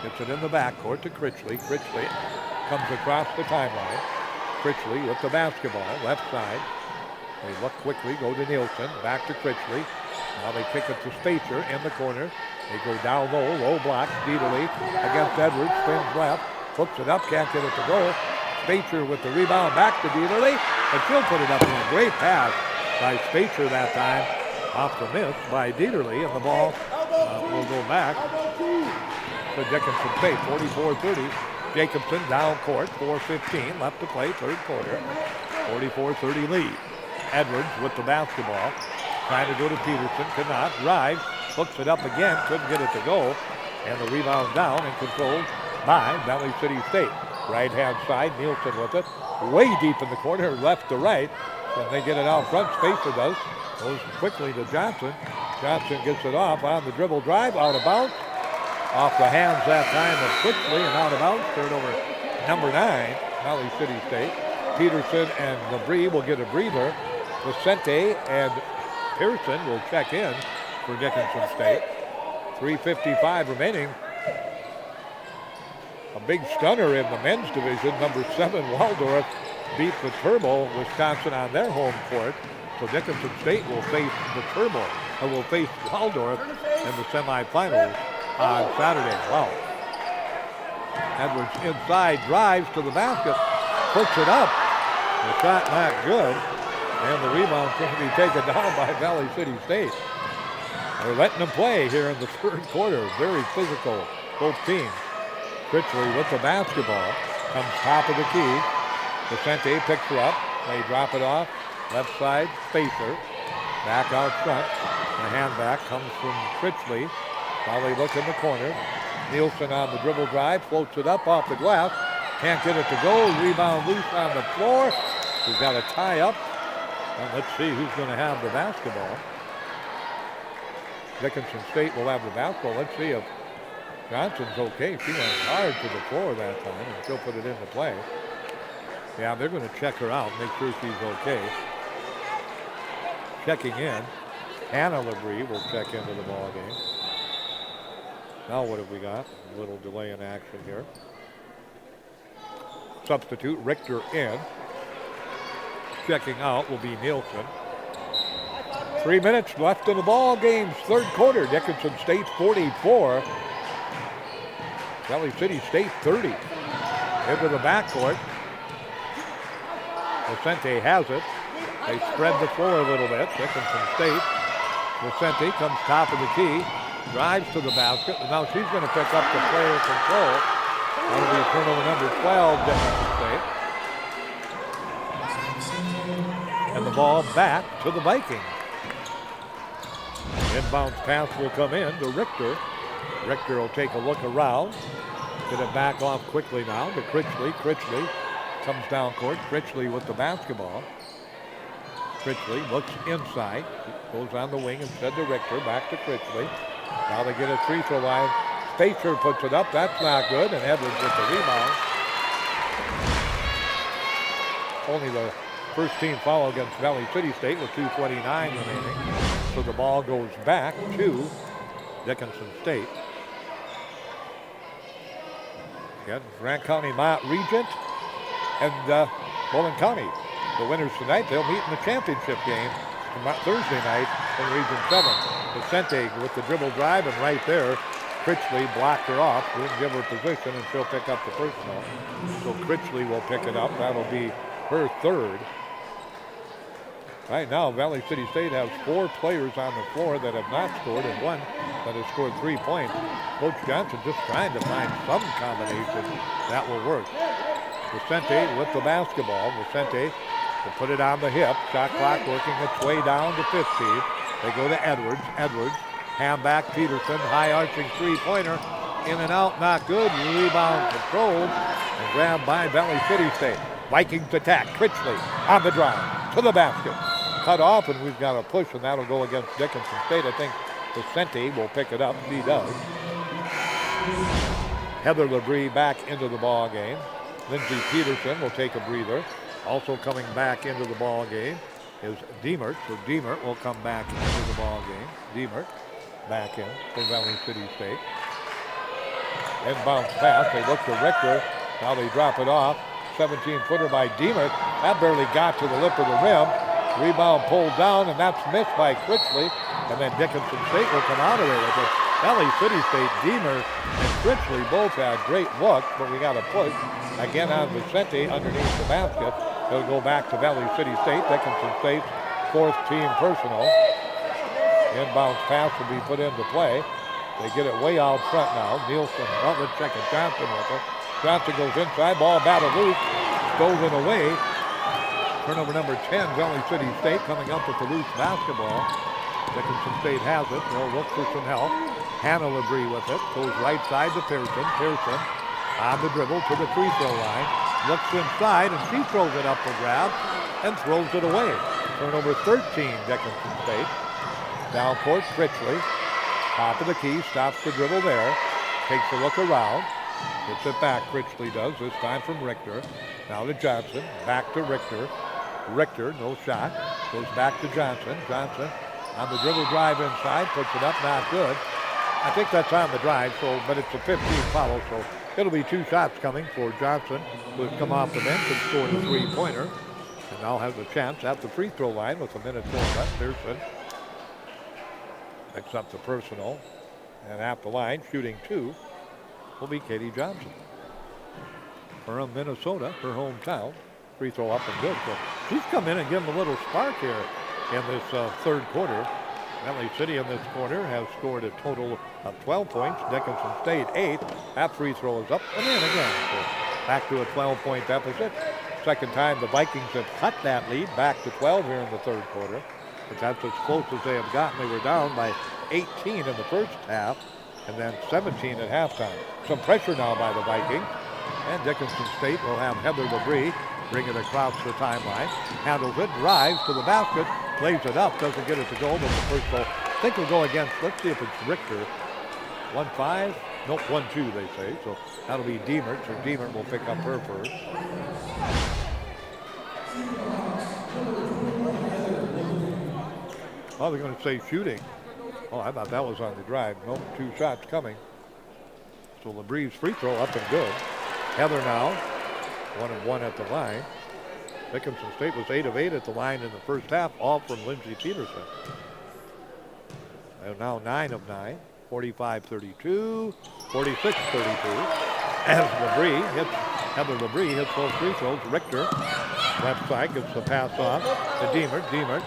gets it in the backcourt to Critchley. Critchley comes across the timeline. Critchley with the basketball. Left side. They look quickly. Go to Nielsen. Back to Critchley. Now they kick it to Spacer in the corner. They go down low block. Dieterle against Edwards, spins left, hooks it up, can't get it to go. Spacer with the rebound back to Dieterle, and she'll put it up in a great pass by Spacer that time. Off the miss by Dieterle, and the ball will go back to Dickinson State, 44-30. Jacobson down court, 4:15 left to play, third quarter. 44-30 lead. Edwards with the basketball. Trying to go to Peterson, cannot, drives, hooks it up again, couldn't get it to go, and the rebound down and controlled by Valley City State. Right-hand side, Nielsen with it, way deep in the corner, left to right, and they get it out front, Spacer does, goes quickly to Johnson. Johnson gets it off on the dribble drive, out of bounds, off the hands that time of Critchley and out of bounds, turnover number 9, Valley City State. Peterson and Labrie will get a breather. Vicente and Pearson will check in for Dickinson State. 3:55 remaining. A big stunner in the men's division. Number 7, Waldorf, beat Viterbo, Wisconsin on their home court. So Dickinson State will face Viterbo, or will face Waldorf in the semifinals on Saturday. Wow. Edwards inside, drives to the basket, puts it up. The shot not good. And the rebound going to be taken down by Valley City State. They're letting them play here in the third quarter. Very physical, both teams. Critchley with the basketball. Comes top of the key. Vicente picks her up. They drop it off. Left side, Spacer. Back out front. The hand back comes from Critchley. Now they look in the corner. Nielsen on the dribble drive. Floats it up off the glass. Can't get it to go. Rebound loose on the floor. We've got a tie up. And let's see who's going to have the basketball. Dickinson State will have the basketball. Let's see if Johnson's okay. She went hard to the floor that time and she'll put it into play. Yeah, they're going to check her out, make sure she's okay. Checking in. Hannah Labrie will check into the ball game. Now what have we got? A little delay in action here. Substitute Richter in. Checking out will be Nielsen. 3 minutes left in the ball game's third quarter. Dickinson State 44. Valley City State 30. Into the backcourt. Vicente has it. They spread the floor a little bit. Dickinson State. Vicente comes top of the key. Drives to the basket. And now she's going to pick up the player control. That'll be turnover number 12, Dickinson State. And the ball back to the Vikings. Inbounds pass will come in to Richter. Richter will take a look around. Get it back off quickly now to Critchley. Critchley comes down court. Critchley with the basketball. Critchley looks inside. Goes on the wing instead to Richter. Back to Critchley. Now they get a free throw line. Spacer puts it up. That's not good. And Edwards with the rebound. Only the first team foul against Valley City State with 2:29 remaining. So the ball goes back to Dickinson State. Again, Grant County Mott Regent and Bowling County. The winners tonight, they'll meet in the championship game Thursday night in Region 7. Vicente with the dribble drive, and right there, Critchley blocked her off. Didn't give her position, and she'll pick up the personal. So Critchley will pick it up. That'll be her third. Right now, Valley City State has 4 players on the floor that have not scored and 1 that has scored 3 points. Coach Johnson just trying to find some combination that will work. Vicente with the basketball. Vicente will put it on the hip. Shot clock working its way down to 15. They go to Edwards. Edwards, hand back Peterson. High arching three-pointer. In and out, not good. Rebound controlled and grabbed by Valley City State. Vikings attack. Critchley on the drive to the basket. Cut off, and we've got a push, and that'll go against Dickinson State. I think Vicente will pick it up. He does. Heather Labrie back into the ball game. Lindsey Peterson will take a breather. Also coming back into the ball game is Diemert. So Diemert will come back into the ball game. Diemert back in for Valley City State. Inbounds pass. They look to Richter. Now they drop it off. 17-footer by Diemert. That barely got to the lip of the rim. Rebound pulled down, and that's missed by Critchley. And then Dickinson State will come out of there with it. Valley City State, Diemert and Critchley both had great looks, but we got a push. Again on Vicente underneath the basket. It'll go back to Valley City State. Dickinson State's 4th team personal. Inbounds pass will be put into play. They get it way out front now. Nielsen, let's check it. Johnson with it. Johnson goes inside, ball batted loose, stolen away. Turnover number 10, Valley City State coming up with the loose basketball. Dickinson State has it. They'll look for some help. Hannah Labrie with it. Goes right side to Pearson. Pearson on the dribble to the free throw line. Looks inside, and she throws it up for grab and throws it away. Turnover 13, Dickinson State. Down court, Critchley. Top of the key, stops the dribble there. Takes a look around. Gets it back, Critchley does, this time from Richter. Now to Johnson, back to Richter. Richter, no shot. Goes back to Johnson. Johnson on the dribble drive inside, puts it up, not good. I think that's on the drive, but it's a 15 foul, so it'll be 2 shots coming for Johnson, who has come off the bench and scored a 3-pointer. And now has a chance at the free throw line with 1:04 left. Pearson picks up the personal, and at the line, shooting 2, will be Katie Johnson. From Minnesota, her hometown. Free throw up and good. So she's come in and given a little spark here in this third quarter. Valley City in this quarter has scored a total of 12 points. Dickinson State 8. That free throw is up and in again. So back to a 12-point deficit. Second time the Vikings have cut that lead back to 12 here in the third quarter. But that's as close as they have gotten. They were down by 18 in the first half and then 17 at halftime. Some pressure now by the Vikings. And Dickinson State will have Heather Labrie bring it across the timeline. Handles it, drives to the basket, plays it up, doesn't get it to go, but the first goal, I think will go against, let's see if it's Richter. 1-5? Nope, 1-2 they say, so that'll be Diemert, so Diemert will pick up her first. Oh, they're going to say shooting. Oh, I thought that was on the drive. Nope, 2 shots coming. So Labrie's free throw up and good. Heather now, 1 of 1 at the line. Dickinson State was 8 of 8 at the line in the first half, all from Lindsey Peterson. And now 9 of 9, 45-32, 46-32. As Heather Labrie hits those free throws. Richter, left side, gets the pass off to Diemert. Diemert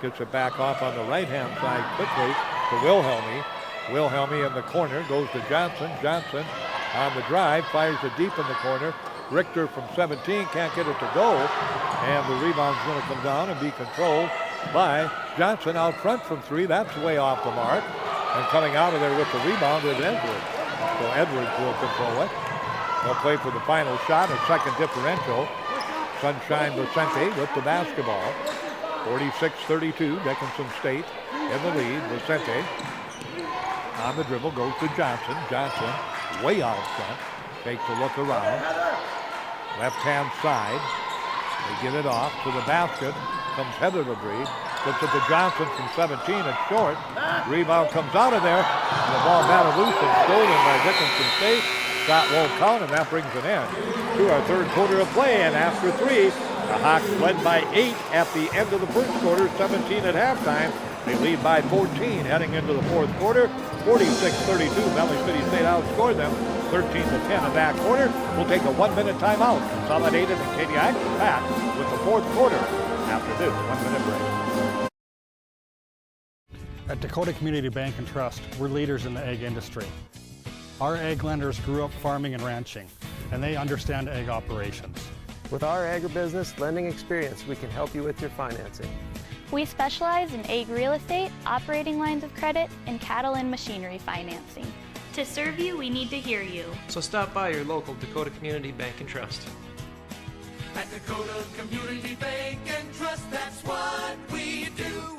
gets it back off on the right-hand side quickly to Wilhelmy. Wilhelmy in the corner, goes to Johnson. Johnson on the drive, fires it deep in the corner. Richter from 17 can't get it to go, and the rebound's going to come down and be controlled by Johnson out front from 3. That's way off the mark, and coming out of there with the rebound is Edwards. So Edwards will control it. They'll play for the final shot, a second differential. Sunshine Vicente with the basketball. 46-32, Dickinson State in the lead. Vicente on the dribble, goes to Johnson. Johnson way out front, takes a look around. Left-hand side, they get it off to the basket. Comes Heather LeBrie, gets it to Johnson from 17, it's short. Rebound comes out of there, and the ball batted loose and stolen by Dickinson State. Shot won't count, and that brings an end to our third quarter of play. And after 3, the Hawks led by 8 at the end of the first quarter, 17 at halftime. They lead by 14 heading into the fourth quarter. 46-32, Valley City State outscored them 13-10 in that quarter. We'll take a 1-minute timeout. Consolidated and KDI back with the fourth quarter after this 1-minute break. At Dakota Community Bank and Trust, we're leaders in the egg industry. Our egg lenders grew up farming and ranching, and they understand egg operations. With our agribusiness lending experience, we can help you with your financing. We specialize in egg real estate, operating lines of credit, and cattle and machinery financing. To serve you, we need to hear you. So stop by your local Dakota Community Bank and Trust. At Dakota Community Bank and Trust, that's what we do.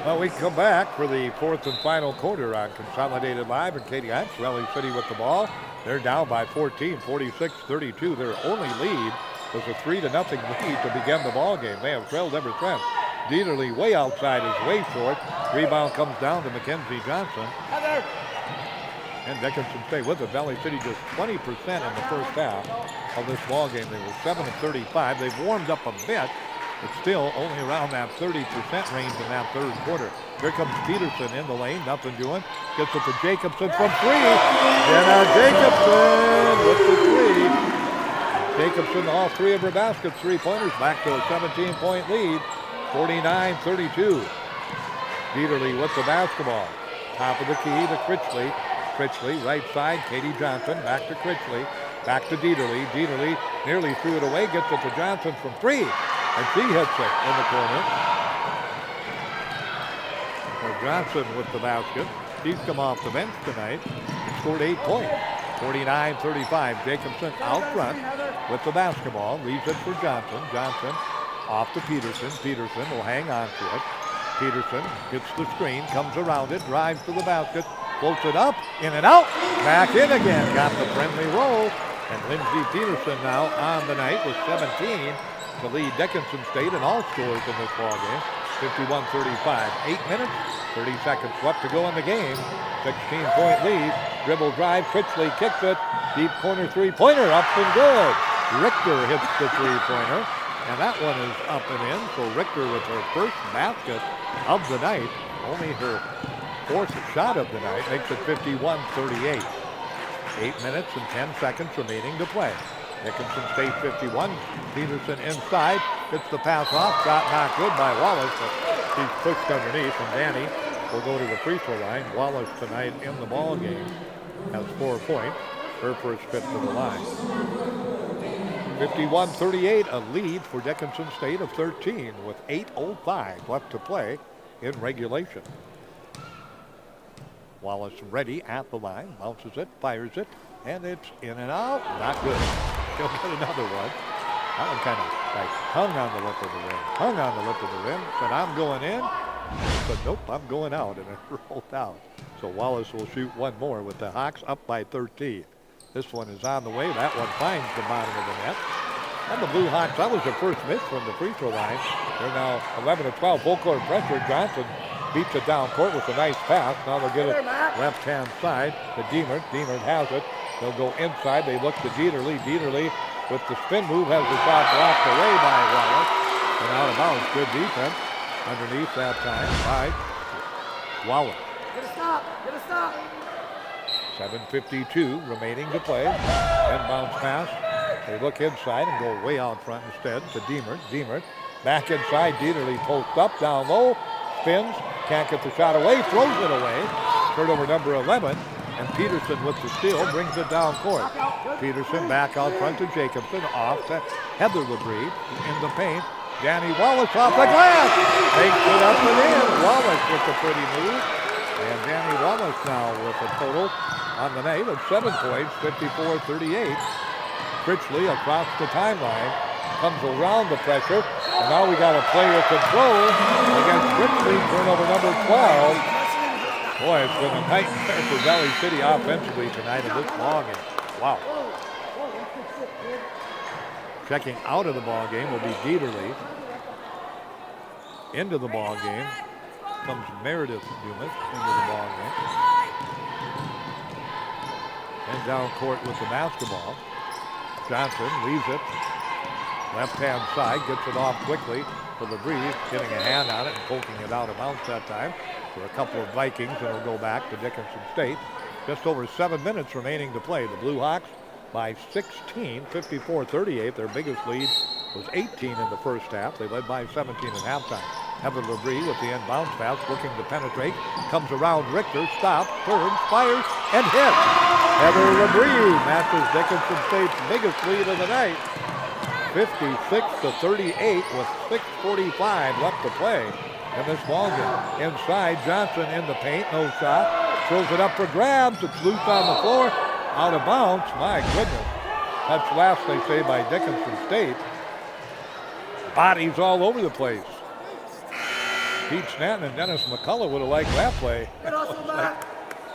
Well, we come back for the fourth and final quarter on Consolidated Live, and KDI, Valley City with the ball. They're down by 14, 46-32. Their only lead was a 3-0 lead to begin the ball game. They have trailed ever since. Dieterle way outside is way short. Rebound comes down to Mackenzie Johnson. And Dickinson State with it. Valley City just 20% in the first half of this ball game. They were 7 of 35. They've warmed up a bit, but still only around that 30% range in that third quarter. Here comes Peterson in the lane, nothing doing. Gets it to Jacobson from 3. And now Jacobson with the 3. Jacobson, all 3 of her baskets, 3-pointers, back to a 17-point lead, 49-32. Dieterle with the basketball. Top of the key to Critchley. Critchley, right side, Katie Johnson, back to Critchley. Back to Dieterle. Dieterle nearly threw it away, gets it to Johnson from 3. And she hits it in the corner. So Johnson with the basket. She's come off the bench tonight and scored 8 points. 49-35. Jacobson out front with the basketball. Leaves it for Johnson. Johnson off to Peterson. Peterson will hang on to it. Peterson gets the screen, comes around it, drives to the basket, floats it up, in and out, back in again. Got the friendly roll. And Lindsey Peterson now on the night with 17 to lead Dickinson State in all scores in this ball game. 51-35. 8 minutes, 30 seconds left to go in the game. 16-point lead. Dribble drive. Critchley kicks it. Deep corner three-pointer up and good. Richter hits the three-pointer. And that one is up and in. So Richter with her first basket of the night. Only her fourth shot of the night. Makes it 51-38. 8 minutes and 10 seconds remaining to play. Dickinson State 51. Peterson inside. Gets the pass off. Shot not good by Wallace. But she's pushed underneath. And Danny will go to the free throw line. Wallace tonight in the ball game has 4 points. Her first trip to the line. 51-38. A lead for Dickinson State of 13 with 8:05 left to play in regulation. Wallace ready at the line. Bounces it. Fires it. And it's in and out. Not good. She'll get another one. That one kind of like hung on the lip of the rim. Hung on the lip of the rim. Said, I'm going in. But nope, I'm going out. And it rolled out. So Wallace will shoot one more with the Hawks up by 13. This one is on the way. That one finds the bottom of the net. And the Blue Hawks, that was their first miss from the free throw line. They're now 11 of 12. Full court pressure. Johnson beats it down court with a nice pass. Now they'll get it left-hand side to Diemert. Diemert has it. They'll go inside. They look to Dieterle. Dieterle with the spin move has the shot blocked away by Wallace. And out of bounds. Good defense underneath that time by Wallace. 7:52 remaining to play. Inbounds pass. They look inside and go way out front instead to Diemert. Diemert back inside. Dieterle posts up, down low, spins, can't get the shot away, throws it away. Turnover number 11. And Peterson with the steal brings it down court. Peterson back out front to Jacobson, off to Heather Labrie in the paint. Danny Wallace off the glass. Takes it up and in. Wallace with the pretty move. And Danny Wallace now with a total on the night of 7 points, 54-38. Critchley across the timeline. Comes around the pressure. And now we got a player control against Critchley, turnover number 12. Boy, it's been a nightmare for Valley City offensively tonight in this ball game. Wow. Checking out of the ball game will be Dieterle. Into the ball game comes Meredith Dumas into the ball game. And down court with the basketball. Johnson leaves it. Left-hand side, gets it off quickly for Labrie, getting a hand on it and poking it out of bounds that time. For a couple of Vikings, and it'll go back to Dickinson State. Just over 7 minutes remaining to play. The Blue Hawks by 16, 54-38. Their biggest lead was 18 in the first half. They led by 17 at halftime. Heather Labrie with the inbounds pass, looking to penetrate. Comes around Richter, stops, turns, fires, and hits. Heather Labrie matches Dickinson State's biggest lead of the night. 56-38 with 6:45 left to play in this ball game. Inside, Johnson in the paint, no shot. Throws it up for grabs. It's loose on the floor. Out of bounds. My goodness. That's last, they say, by Dickinson State. Bodies all over the place. Pete Stanton and Dennis McCullough would have liked that play.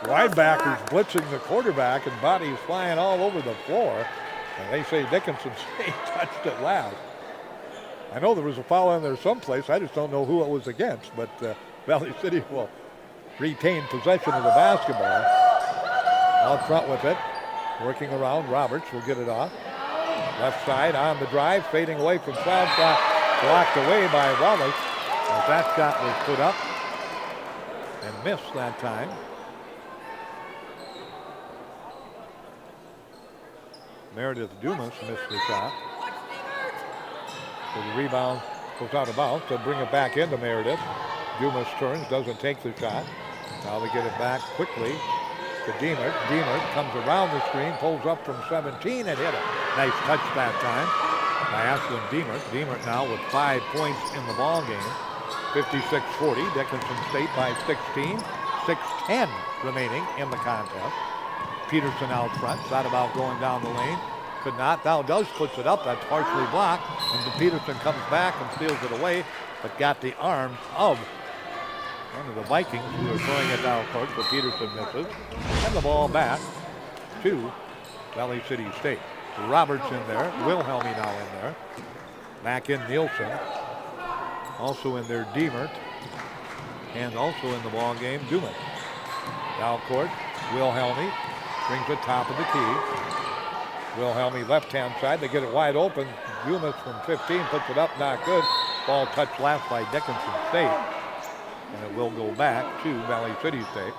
Linebackers blitzing the quarterback and bodies flying all over the floor. And they say Dickinson State touched it last. I know there was a foul in there someplace. I just don't know who it was against. But Valley City will retain possession of the basketball. Out front with it. Working around. Roberts will get it off. Left side on the drive. Fading away from foul shot. Blocked away by Wallace. As that shot was put up and missed that time. Meredith Dumas missed the shot. So the rebound goes out of bounds. They'll bring it back into Meredith. Dumas turns, doesn't take the shot. Now they get it back quickly to Diemert. Diemert comes around the screen, pulls up from 17 and hit it. Nice touch that time by Ashlyn Diemert. Diemert now with 5 points in the ball game. 56-40. Dickinson State by 16. 6:10 remaining in the contest. Peterson out front, thought about going down the lane. Could not. Now does, puts it up. That's partially blocked. And Peterson comes back and steals it away, but got the arms of one of the Vikings who are throwing it down court, but Peterson misses. And the ball back to Valley City State. Roberts in there. Wilhelmy now in there. Back in Nielsen. Also in there Diemert. And also in the ball game, Dumas. Down court, Wilhelmy brings it top of the key. Wilhelmy left-hand side. They get it wide open. Dumas from 15 puts it up, not good. Ball touched last by Dickinson State. And it will go back to Valley City State.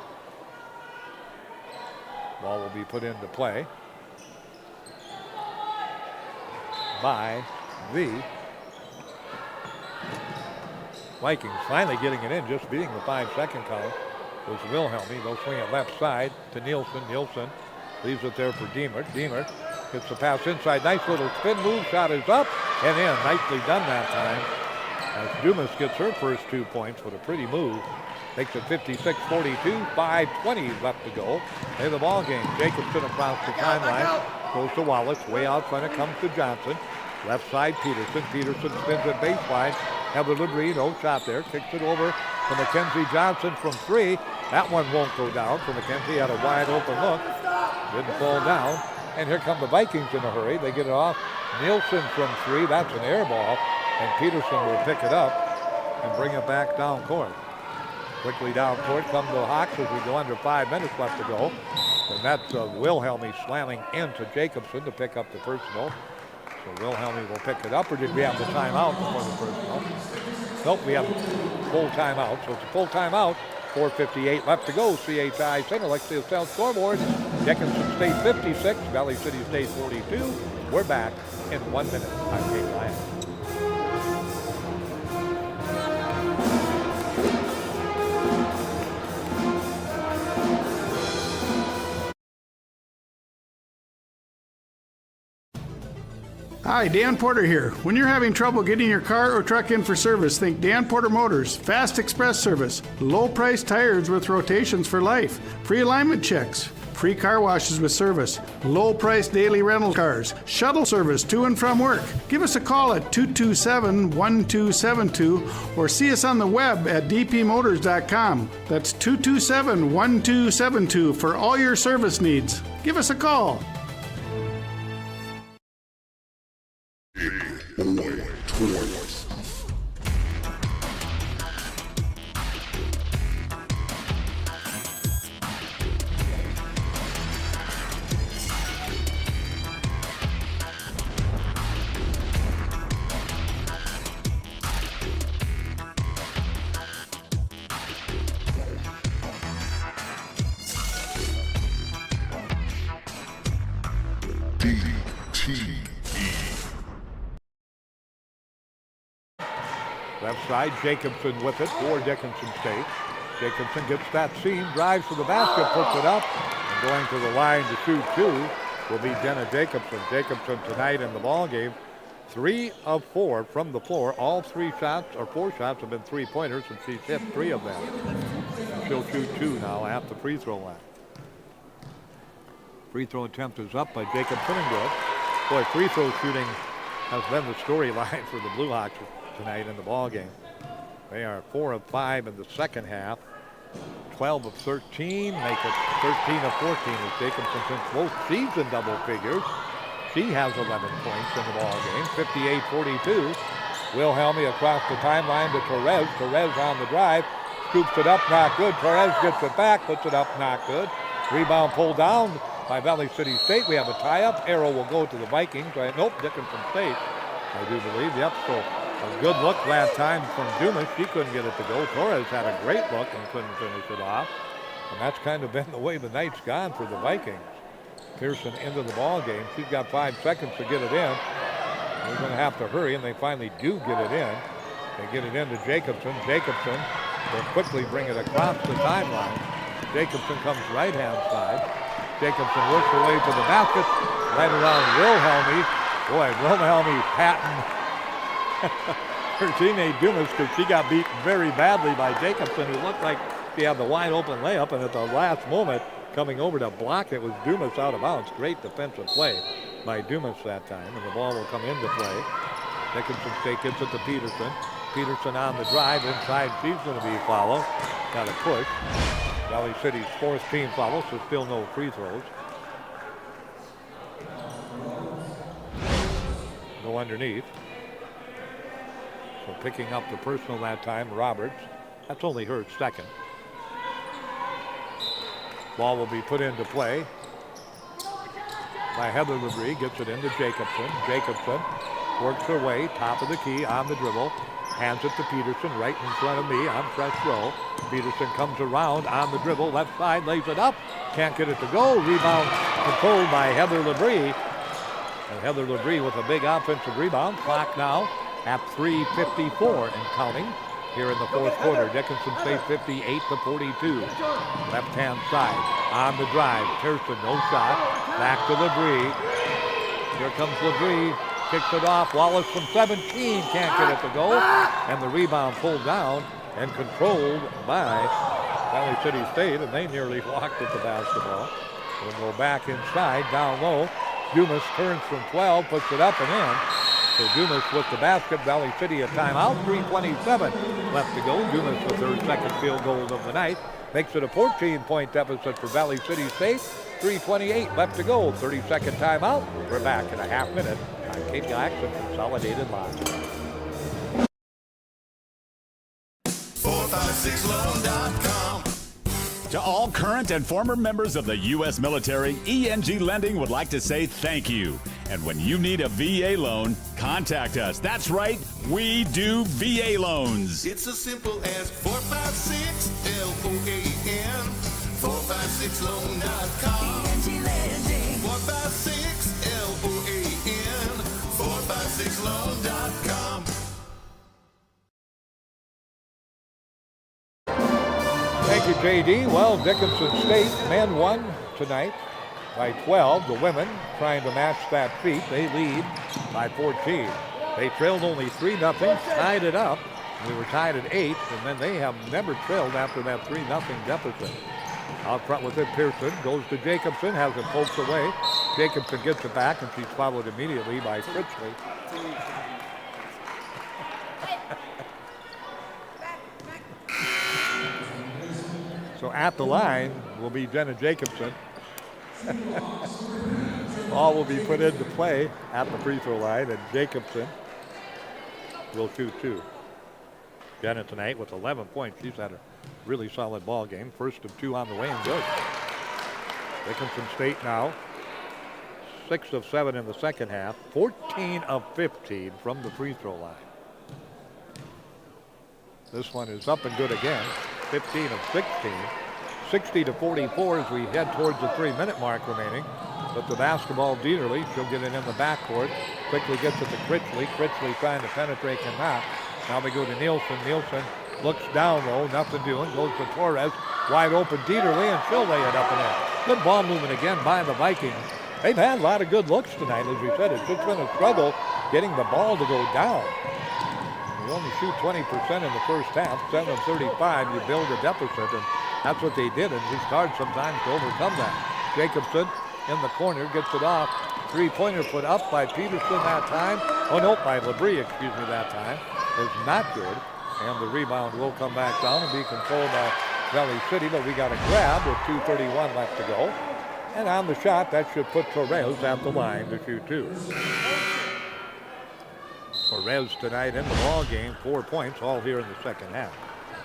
Ball will be put into play by the Vikings. Finally getting it in, just beating the 5-second count was Wilhelmy. They'll swing it left side to Nielsen. Nielsen leaves it there for Diemert. Diemert gets the pass inside. Nice little spin move. Shot is up and in. Nicely done that time. As Dumas gets her first 2 points with a pretty move. Makes it 56-42. 5:20 left to go. Play the ball game. Jacobson across the timeline. Goes to Wallace. Way out front it comes to Johnson. Left side Peterson. Peterson spins it baseline. Heather Labrie, no shot there. Kicks it over to Mackenzie Johnson from 3. That one won't go down. So Mackenzie had a wide open look. Didn't fall down. And here come the Vikings in a hurry. They get it off. Nielsen from 3. That's an air ball. And Peterson will pick it up and bring it back down court. Quickly down court come the Hawks as we go under 5 minutes left to go. And that's Wilhelmy slamming into Jacobson to pick up the personal. So Wilhelmy will pick it up, or did we have the timeout before the personal? Nope, we have full timeout. So it's a full timeout 4:58 left to go. CHI St. Alexius South scoreboard. Dickinson State 56, Valley City State 42. We're back in 1 minute on Cape Lions. Hi, Dan Porter here. When you're having trouble getting your car or truck in for service, think Dan Porter Motors. Fast express service, low price tires with rotations for life, free alignment checks, free car washes with service, low price daily rental cars, shuttle service to and from work. Give us a call at 227-1272 or see us on the web at dpmotors.com. That's 227-1272 for all your service needs. Give us a call. Left side, Jacobson with it for Dickinson State. Jacobson gets that seam, drives to the basket, puts it up, and going to the line to shoot two will be Jenna Jacobson. Jacobson tonight in the ball game, 3 of 4 from the floor. All 4 shots have been three-pointers, and she's hit 3 of them. She'll shoot 2 now at the free throw line. Free throw attempt is up by Jacobson and good. Boy, free throw shooting has been the storyline for the Blue Hawks tonight in the ball game. They are 4 of 5 in the second half. 12 of 13, make it 13 of 14 as Jacobson since both season double figures. She has 11 points in the ball game. 58-42. Wilhelmy across the timeline to Torres. Torres on the drive, scoops it up, not good. Torres gets it back, puts it up, not good. Rebound pulled down by Valley City State. We have a tie-up. Arrow will go to the Vikings. Nope, Dickinson State, I do believe. Yep, so a good look last time from Dumas. She couldn't get it to go. Torres had a great look and couldn't finish it off. And that's kind of been the way the night's gone for the Vikings. Pearson into the ball game. She's got 5 seconds to get it in. They're going to have to hurry, and they finally do get it in. They get it into Jacobson. Jacobson will quickly bring it across the timeline. Jacobson comes right-hand side. Jacobson works her way to the basket. Right around Wilhelmy. Boy, Wilhelmy patting her teammate Dumas because she got beaten very badly by Jacobson, who looked like she had the wide open layup, and at the last moment coming over to block it was Dumas out of bounds. Great defensive play by Dumas that time, and the ball will come into play. Dickinson State gets it to Peterson. Peterson on the drive inside. She's going to be fouled. Got a push. Valley City's 4th team foul, so still no free throws. Go underneath. So picking up the personal that time, Roberts. That's only her second. Ball will be put into play by Heather Labrie. Gets it into Jacobson. Jacobson works her way, top of the key on the dribble. Hands it to Peterson right in front of me on fresh row. Peterson comes around on the dribble, left side, lays it up. Can't get it to go. Rebound controlled by Heather Labrie. And Heather Labrie with a big offensive rebound. Clock now at 3:54 and counting here in the 4th quarter. Dickinson State 58-42. Left-hand side on the drive. Pearson, no shot. Back to Labrie. Here comes Labrie. Kicks it off. Wallace from 17 can't get it to go. And the rebound pulled down and controlled by Valley City State, and they nearly walked at the basketball. We'll go back inside, down low. Dumas turns from 12, puts it up and in. So Dumas with the basket. Valley City a timeout. 3:27 left to go. Dumas with her second field goal of the night. Makes it a 14-point deficit for Valley City State. 3:28 left to go. 30-second timeout. We're back in a half minute on KPIX and Consolidated Live. 456loan.com. To all current and former members of the U.S. military, ENG Lending would like to say thank you. And when you need a VA loan, contact us. That's right, we do VA loans. It's as simple as 456 LOAN. 456loan.com. ENG Lending. 456 LOAN. 456loan.com. Thank you, JD. Well, Dickinson State men won tonight by 12. The women trying to match that feat. They lead by 14. They trailed only 3-0, tied it up. We were tied at 8, and then they have never trailed after that 3-0 deficit. Out front with it, Pearson goes to Jacobson, has it poked away. Jacobson gets it back, and she's followed immediately by Critchley. So at the line will be Jenna Jacobson. Ball will be put into play at the free throw line, and Jacobson will shoot 2. Jenna tonight with 11 points. She's had a really solid ball game. First of 2 on the way and good. Dickinson State now 6 of 7 in the second half. 14 of 15 from the free throw line. This one is up and good again. 15 of 16. 60-44 as we head towards the 3-minute mark remaining. But the basketball, Dieterle, she'll get it in the backcourt. Quickly gets it to Critchley. Critchley trying to penetrate, cannot. Now they go to Nielsen. Nielsen looks down low, nothing doing. Goes to Torres. Wide open Dieterle, and she'll lay it up and in. Good ball movement again by the Vikings. They've had a lot of good looks tonight, as we said. It's just been a struggle getting the ball to go down. You only shoot 20% in the first half. 7 of 35, you build a deficit, and that's what they did, and it's hard sometimes to overcome that. Jacobson in the corner gets it off. Three-pointer put up by Peterson that time. Oh, no, by Labrie, excuse me, that time. Is not good. And the rebound will come back down and be controlled by Valley City, but we got a grab with 2:31 left to go. And on the shot, that should put Torres at the line to shoot 2. Torres tonight in the ball game, 4 points, all here in the second half.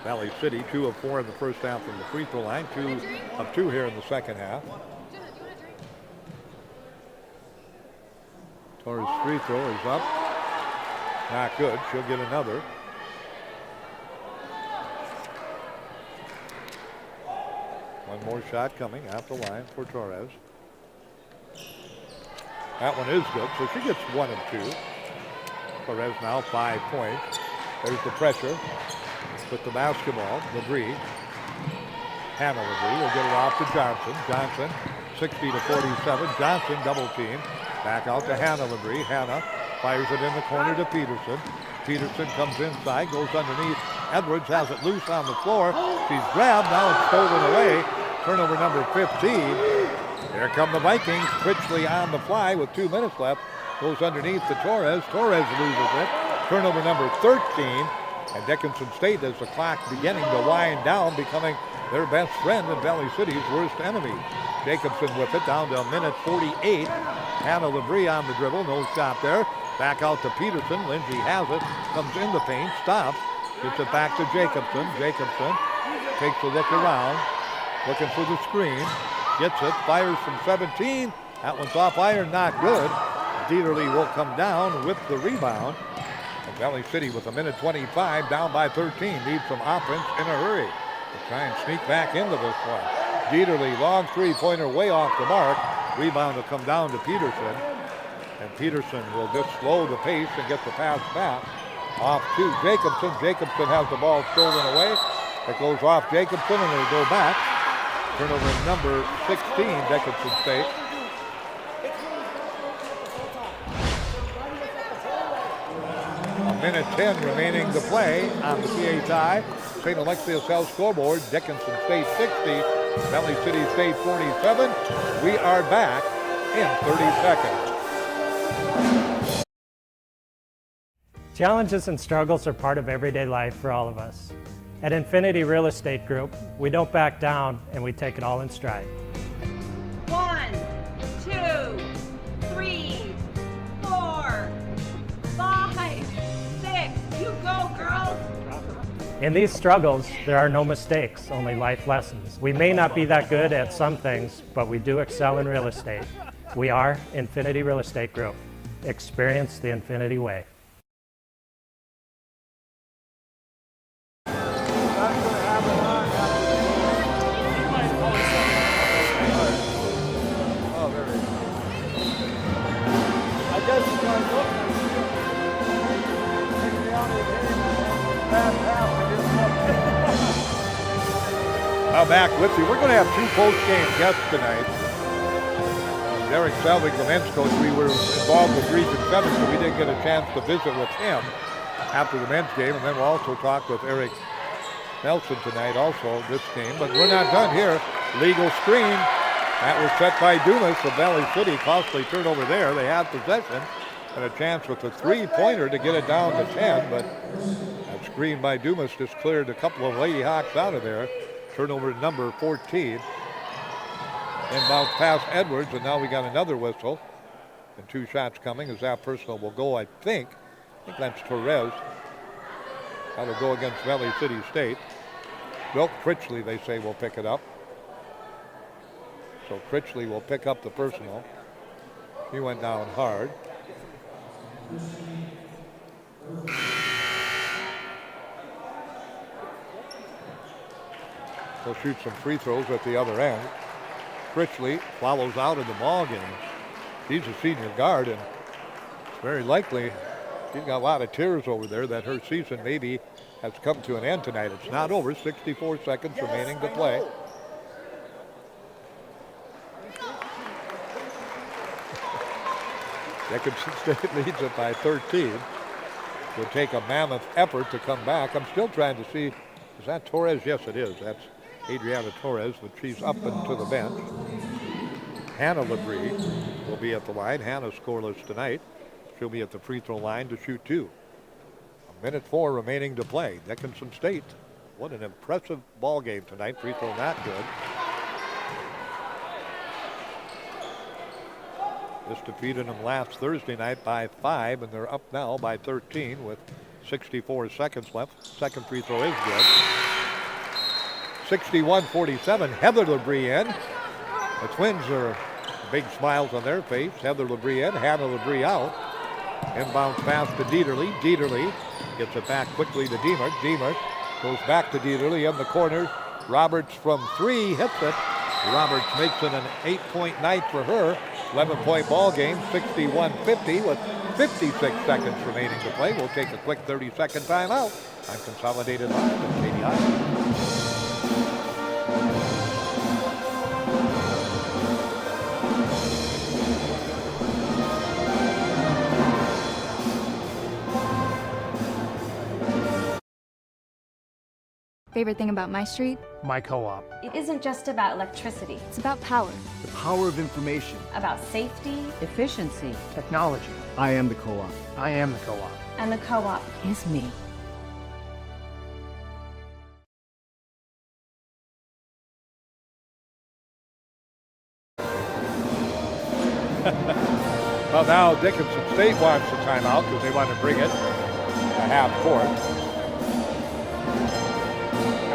Valley City, 2 of 4 in the first half from the free throw line, 2 of 2 here in the second half. Torres' free throw is up. Not good. She'll get another. One more shot coming at the line for Torres. That one is good, so she gets 1 of 2. Torres now 5 points. There's the pressure with the basketball. Labrie. Hannah Labrie will get it off to Johnson. Johnson, 60-47. Johnson double team. Back out to Hannah Labrie. Hannah fires it in the corner to Peterson. Peterson comes inside, goes underneath. Edwards has it loose on the floor. She's grabbed, now it's stolen away. Turnover number 15. Here come the Vikings. Critchley on the fly with 2 minutes left. Goes underneath to Torres. Torres loses it. Turnover number 13. And Dickinson State, as the clock beginning to wind down, becoming their best friend and Valley City's worst enemy. Jacobson with it down to a minute 48. Hannah Labrie on the dribble. No shot there. Back out to Peterson. Lindsay has it. Comes in the paint. Stops. Gets it back to Jacobson. Jacobson takes a look around. Looking for the screen. Gets it. Fires from 17. That one's off iron. Not good. Dieterle will come down with the rebound. And Valley City with a minute 25 down by 13. Needs some offense in a hurry to try and sneak back into this one. Dieterle, long three-pointer way off the mark. Rebound will come down to Peterson. And Peterson will just slow the pace and get the pass back off to Jacobson. Jacobson has the ball stolen away. It goes off Jacobson and it'll go back. Turnover number 16, Dickinson State. A minute 10 remaining to play on the PHI. St. Alexius Health scoreboard. Dickinson State 60, Valley City State 47. We are back in 30 seconds. Challenges and struggles are part of everyday life for all of us. At Infinity Real Estate Group, we don't back down and we take it all in stride. 1, 2, 3, 4, 5, 6. You go, girls. In these struggles, there are no mistakes, only life lessons. We may not be that good at some things, but we do excel in real estate. We are Infinity Real Estate Group. Experience the Infinity way. I'm back with you. We're going to have two post-game guests tonight. Derek Selvig, the men's coach, we were involved with Region 7, so we didn't get a chance to visit with him after the men's game. And then we'll also talk with Eric Nelson tonight, also this game. But we're not done here. Legal screen. That was set by Dumas of Valley City. Costly turnover there. They had possession and a chance with a three-pointer to get it down to 10. But that screen by Dumas just cleared a couple of Lady Hawks out of there. Turnover number 14. Inbound pass Edwards, and now we got another whistle. And two shots coming as that personal will go, I think that's Torres. That'll go against Valley City State. Bill Critchley, they say, will pick it up. So Critchley will pick up the personal. He went down hard. He'll shoot some free throws at the other end. Critchley follows out of the ball game. He's a senior guard, and it's very likely she's got a lot of tears over there that her season maybe has come to an end tonight. It's not over. 64 seconds remaining to play. Dickinson State leads it by 13. It would take a mammoth effort to come back. I'm still trying to see, is that Torres? Yes, it is. That's Adriana Torres, but she's up and to the bench. Hannah Labrie will be at the line. Hannah scoreless tonight. She'll be at the free throw line to shoot two. 1:04 remaining to play. Dickinson State, what an impressive ball game tonight. Free throw not good. Just defeated them last Thursday night by 5, and they're up now by 13 with 64 seconds left. Second free throw is good. 61-47, Heather Labrie in. The Twins are big smiles on their face. Heather Labrie in, Hannah Labrie out. Inbounds pass to Dieterle. Dieterle gets it back quickly to Diemert. Diemert goes back to Dieterle in the corner. Roberts from three hits it. Roberts makes it an 8-point night for her. 11-point ball game, 61-50 with 56 seconds remaining to play. We'll take a quick 30-second timeout on Consolidated Live at KDI. Favorite thing about my street? My co-op. It isn't just about electricity. It's about power. The power of information. About safety. Efficiency. Technology. I am the co-op. I am the co-op. And the co-op is me. Well, now Dickinson State wants the timeout because they want to bring it to half court.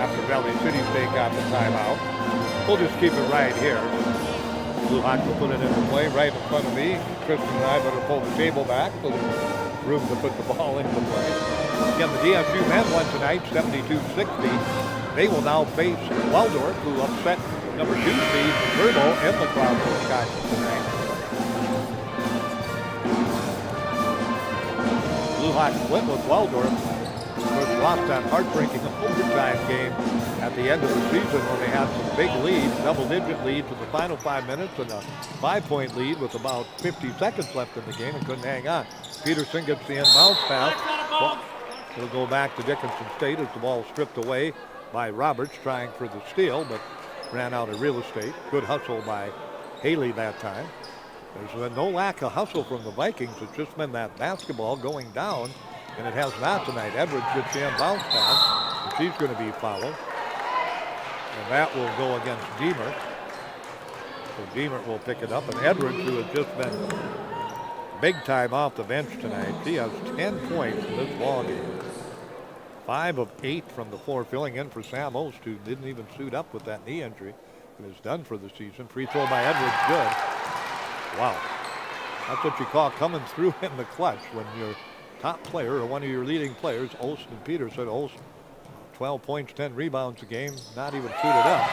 After Valley City State got the timeout. We'll just keep it right here. Blue Hawks will put it into play right in front of me. Kristen and I better pull the table back so there's room to put the ball into play. Again, the DSU men won tonight, 72-60. They will now face Waldorf, who upset number 2 seed Verbo in the crowd tonight. Blue Hawks split with Waldorf. Lost that heartbreaking overtime game at the end of the season when they had some big leads, double-digit leads in the final 5 minutes and a 5-point lead with about 50 seconds left in the game and couldn't hang on. Peterson gets the inbound pass. Well, it'll go back to Dickinson State as the ball stripped away by Roberts trying for the steal, but ran out of real estate. Good hustle by Haley that time. There's been no lack of hustle from the Vikings. It's just been that basketball going down. And it has not tonight. Edwards gets the inbound pass, and she's going to be fouled. And that will go against Diemert. So Diemert will pick it up. And Edwards, who has just been big time off the bench tonight, he has 10 points in this ball game. 5 of 8 from the floor, filling in for Sam Ost, who didn't even suit up with that knee injury and is done for the season. Free throw by Edwards, good. Wow. That's what you call coming through in the clutch when you're top player or one of your leading players, Olsen and Peterson. Olsen, 12 points, 10 rebounds a game, not even suited up.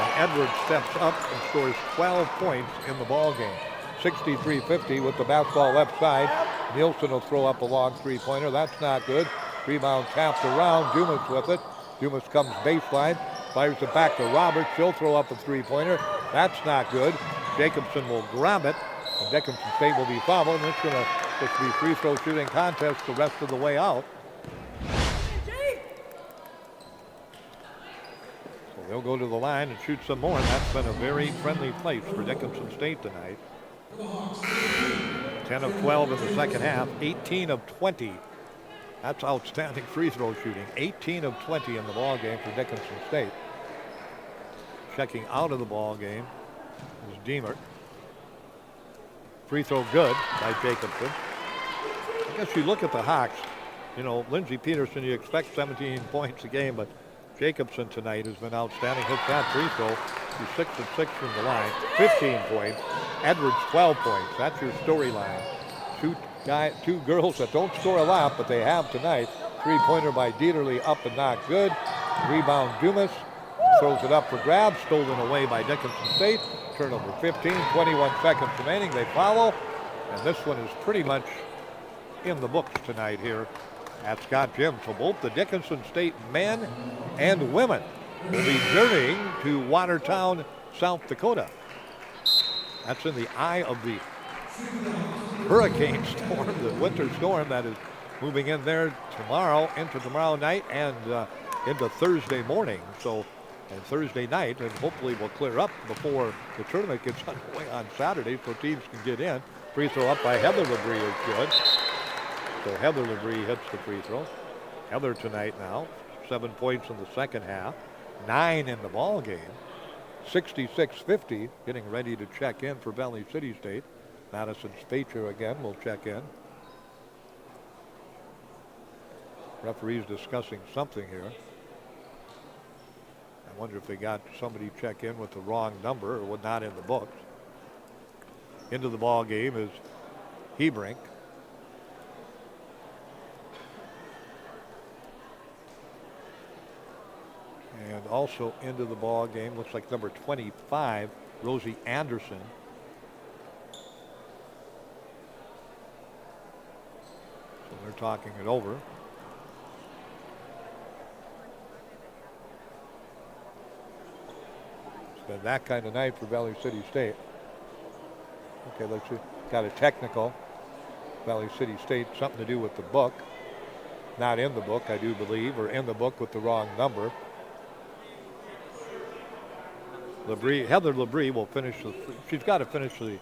And Edwards steps up and scores 12 points in the ball game. 63-50 with the basketball left side. Nielsen will throw up a long three-pointer. That's not good. Rebound tapped around. Dumas with it. Dumas comes baseline. Fires it back to Roberts. She'll throw up a three-pointer. That's not good. Jacobson will grab it. And Dickinson State will be fouled. And it's going to just be free throw shooting contest the rest of the way out. So they'll go to the line and shoot some more. And that's been a very friendly place for Dickinson State tonight. 10 of 12 in the second half. 18 of 20. That's outstanding free throw shooting. 18 of 20 in the ball game for Dickinson State. Checking out of the ball game is Deemer. Free throw good by Jacobson. I guess you look at the Hawks, you know, Lindsey Peterson, you expect 17 points a game, but Jacobson tonight has been outstanding. Hits that free throw. He's 6 of 6 from the line. 15 points. Edwards 12 points. That's your storyline. Two girls that don't score a lot, but they have tonight. Three-pointer by Dieterle, up and not good. Rebound Dumas. Throws it up for grabs. Stolen away by Dickinson State. Turnover 15, 21 seconds remaining. They follow. And this one is pretty much in the books tonight here at Scott Gym. So both the Dickinson State men and women will be journeying to Watertown, South Dakota. That's in the eye of the hurricane storm, the winter storm that is moving in there tomorrow, into tomorrow night and into Thursday morning. So, and Thursday night, and hopefully will clear up before the tournament gets underway on Saturday so teams can get in. Free throw up by Heather Labrie is good. So Heather Labrie hits the free throw. Heather tonight now, 7 points in the second half, 9 in the ball game. 66-50, getting ready to check in for Valley City State. Madison Spacher again will check in. Referees discussing something here. I wonder if they got somebody check in with the wrong number or was not in the books. Into the ball game is Hebrink. And also into the ball game looks like number 25, Rosie Anderson. So they're talking it over. It's been that kind of night for Valley City State. Okay, let's see. Got a technical. Valley City State, something to do with the book. Not in the book, I do believe, or in the book with the wrong number. Labrie, Heather Labrie will finish she's got to finish the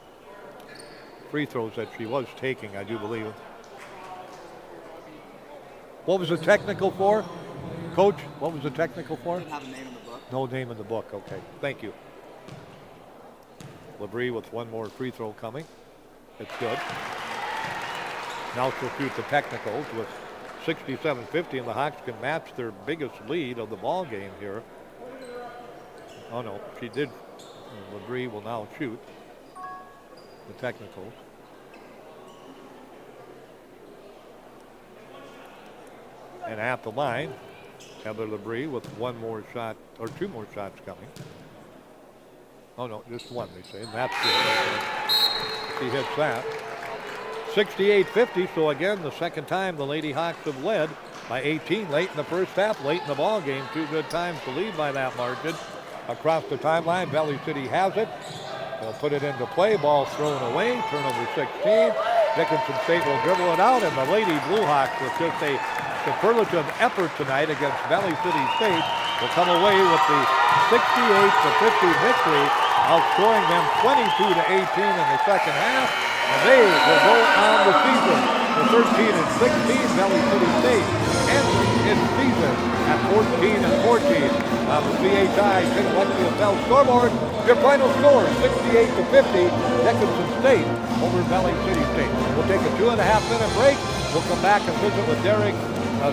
free throws that she was taking, I do believe. What was the technical for? Coach, what was the technical for? Didn't have a name in the book. No name in the book, okay. Thank you. Labrie with one more free throw coming. It's good. Now she'll shoot the technicals with 67-50, and the Hawks can match their biggest lead of the ball game here. Oh no, she did. Labrie will now shoot the technicals. And at the line, Heather Labrie with one more shot, or two more shots coming. Oh no, just one, they say, and that's good. She hits that. 68-50, so again, the second time the Lady Hawks have led by 18 late in the first half, late in the ball game. Two good times to lead by that margin. Across the timeline, Valley City has it. They'll put it into play. Ball thrown away. Turnover 16. Dickinson State will dribble it out, and the Lady Blue Hawks, with just a superlative effort tonight against Valley City State, will come away with the 68-50 victory, outscoring them 22-18 in the second half. And they will go on the season to 13-16. Valley City State ends its season at 14-14. On the CHI Lexington Bell scoreboard, your final score 68-50. Dickinson State over Valley City State. We'll take a 2.5-minute break. We'll come back and visit with Derek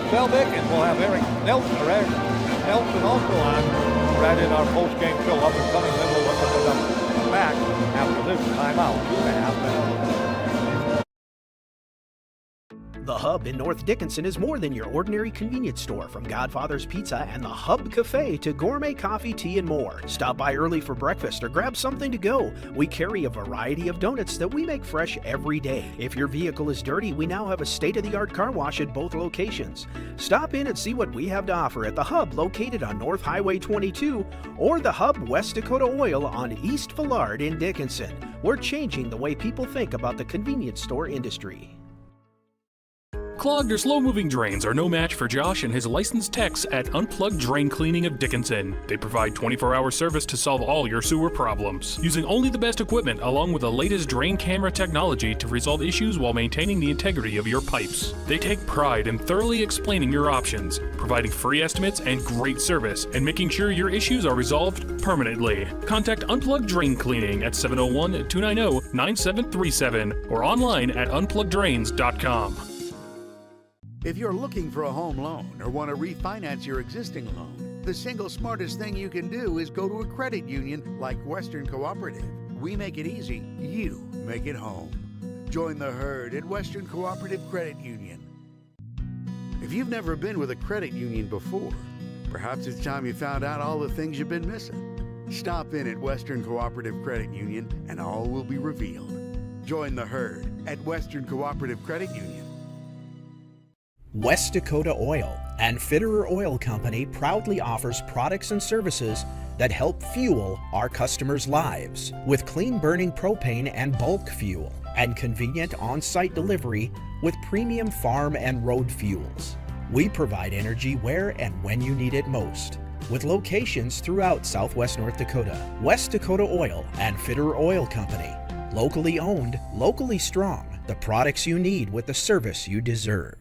Selvick, and we'll have Eric Nelson also on right in our post-game show up and coming. Then we'll look at the numbers. Back after this timeout. 2.5 minutes. The Hub in North Dickinson is more than your ordinary convenience store. From Godfather's Pizza and the Hub Cafe to gourmet coffee, tea, and more. Stop by early for breakfast or grab something to go. We carry a variety of donuts that we make fresh every day. If your vehicle is dirty, we now have a state-of-the-art car wash at both locations. Stop in and see what we have to offer at the Hub located on North Highway 22 or the Hub West Dakota Oil on East Villard in Dickinson. We're changing the way people think about the convenience store industry. Clogged or slow-moving drains are no match for Josh and his licensed techs at Unplugged Drain Cleaning of Dickinson. They provide 24-hour service to solve all your sewer problems, using only the best equipment along with the latest drain camera technology to resolve issues while maintaining the integrity of your pipes. They take pride in thoroughly explaining your options, providing free estimates and great service, and making sure your issues are resolved permanently. Contact Unplugged Drain Cleaning at 701-290-9737 or online at unpluggeddrains.com. If you're looking for a home loan or want to refinance your existing loan, the single smartest thing you can do is go to a credit union like Western Cooperative. We make it easy, you make it home. Join the herd at Western Cooperative Credit Union. If you've never been with a credit union before, perhaps it's time you found out all the things you've been missing. Stop in at Western Cooperative Credit Union and all will be revealed. Join the herd at Western Cooperative Credit Union. West Dakota Oil and Fitterer Oil Company proudly offers products and services that help fuel our customers' lives with clean burning propane and bulk fuel and convenient on-site delivery with premium farm and road fuels. We provide energy where and when you need it most with locations throughout Southwest North Dakota. West Dakota Oil and Fitterer Oil Company. Locally owned, locally strong. The products you need with the service you deserve.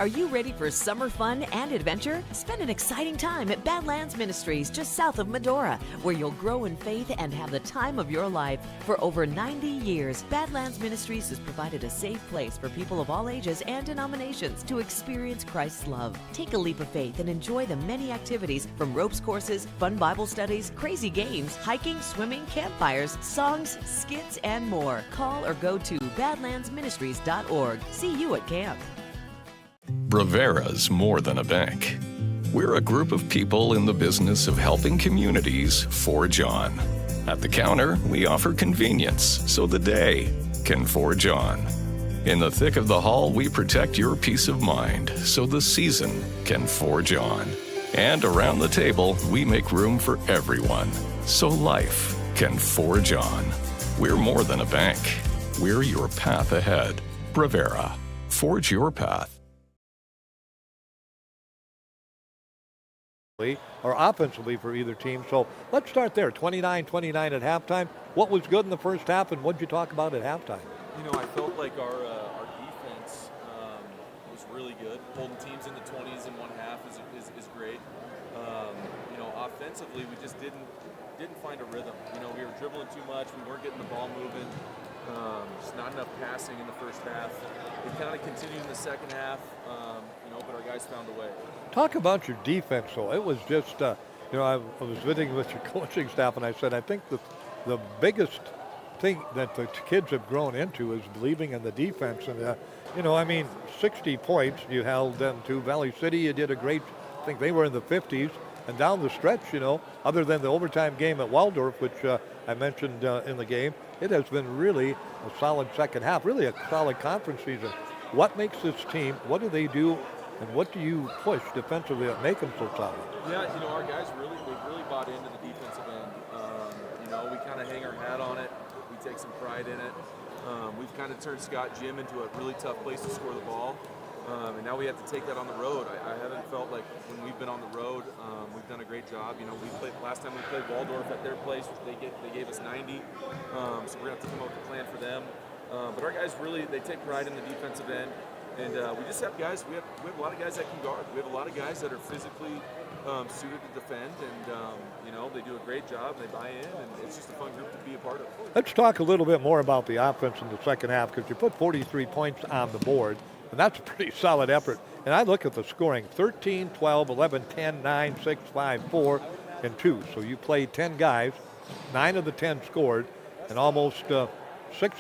Are you ready for summer fun and adventure? Spend an exciting time at Badlands Ministries just south of Medora, where you'll grow in faith and have the time of your life. For over 90 years, Badlands Ministries has provided a safe place for people of all ages and denominations to experience Christ's love. Take a leap of faith and enjoy the many activities from ropes courses, fun Bible studies, crazy games, hiking, swimming, campfires, songs, skits, and more. Call or go to badlandsministries.org. See you at camp. Bravera's more than a bank. We're a group of people in the business of helping communities forge on. At the counter, we offer convenience so the day can forge on. In the thick of the hall, we protect your peace of mind so the season can forge on. And around the table, we make room for everyone so life can forge on. We're more than a bank. We're your path ahead. Bravera. Forge your path. Or offensively for either team. So let's start there. 29-29 at halftime. What was good in the first half, and what did you talk about at halftime? You know, I felt like our defense was really good. Holding teams in the 20s in one half is great. You know, offensively, we just didn't find a rhythm. You know, we were dribbling too much. We weren't getting the ball moving. Just not enough passing in the first half. It kind of continued in the second half, you know, but our guys found a way. Talk about your defense, though. It was just, you know, I was visiting with your coaching staff, and I said, I think the biggest thing that the kids have grown into is believing in the defense. And, you know, I mean, 60 points you held them to. Valley City, you did a great, I think they were in the 50s. And down the stretch, you know, other than the overtime game at Waldorf, which I mentioned in the game, it has been really a solid second half, really a solid conference season. What makes this team, what do they do, and what do you push defensively that make them so solid? Yeah, you know, our guys they've really bought into the defensive end. You know, we kind of hang our hat on it. We take some pride in it. We've kind of turned Scott Gym into a really tough place to score the ball. And now we have to take that on the road. I haven't felt like when we've been on the road, we've done a great job. You know, last time we played Waldorf at their place, they gave us 90. So we're gonna have to come up with a plan for them. But our guys they take pride in the defensive end. And we just have guys, we have a lot of guys that can guard. We have a lot of guys that are physically suited to defend, and you know, they do a great job, and they buy in, and it's just a fun group to be a part of. Let's talk a little bit more about the offense in the second half, because you put 43 points on the board, and that's a pretty solid effort. And I look at the scoring, 13, 12, 11, 10, 9, 6, 5, 4, and 2. So you played 10 guys, 9 of the 10 scored, and almost 6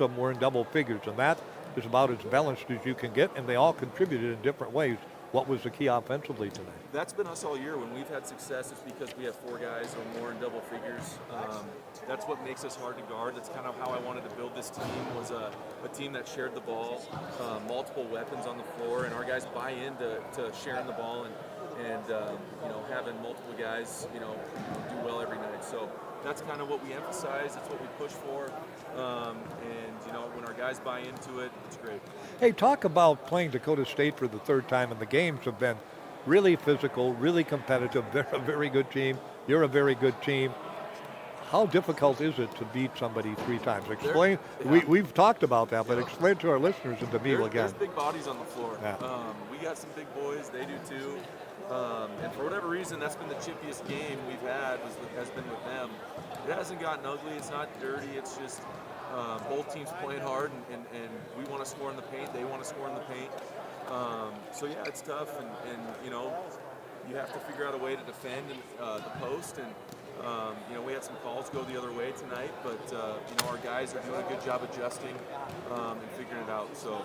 of them were in double figures, and that is about as balanced as you can get, and they all contributed in different ways. What was the key offensively tonight? That's been us all year. When we've had success, it's because we have 4 guys or more in double figures. That's what makes us hard to guard. That's kind of how I wanted to build this team, was a team that shared the ball, multiple weapons on the floor, and our guys buy into sharing the ball and having multiple guys, do well every night. So that's kind of what we emphasize. That's what we push for. When our guys buy into it, it's great. Hey, talk about playing Dakota State for the 3rd time, and the games have been really physical, really competitive. They're a very good team. You're a very good team. How difficult is it to beat somebody 3 times? Explain. We've talked about that, but explain to our listeners and to me again. There's big bodies on the floor. Yeah. We got some big boys. They do too. And for whatever reason, that's been the chippiest game we've had has been with them. It hasn't gotten ugly. It's not dirty. It's just both teams playing hard, and we want to score in the paint. They want to score in the paint. So yeah, it's tough, and you have to figure out a way to defend the post. And we had some calls go the other way tonight, but our guys are doing a good job adjusting and figuring it out. So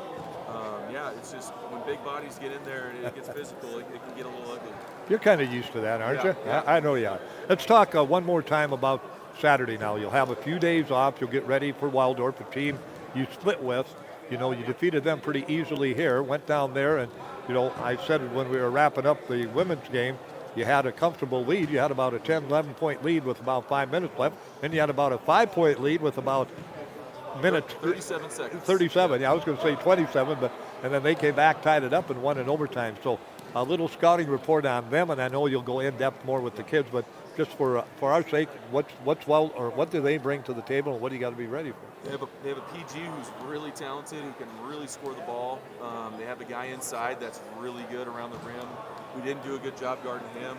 it's just when big bodies get in there and it gets physical, it can get a little ugly. You're kind of used to that, aren't you? Yeah. I know you are. Let's talk one more time about Saturday now. You'll have a few days off. You'll get ready for Waldorf, a team you split with. You defeated them pretty easily here, went down there, and, I said when we were wrapping up the women's game, you had a comfortable lead. You had about a 10, 11-point lead with about 5 minutes left. Then you had about a 5-point lead with about 37 seconds. 37. Yeah, I was going to say 27, and then they came back, tied it up, and won in overtime. So a little scouting report on them, and I know you'll go in depth more with the kids, but just for our sake, what do they bring to the table, and what do you got to be ready for? They have a PG who's really talented, who can really score the ball. They have a guy inside that's really good around the rim. We didn't do a good job guarding him.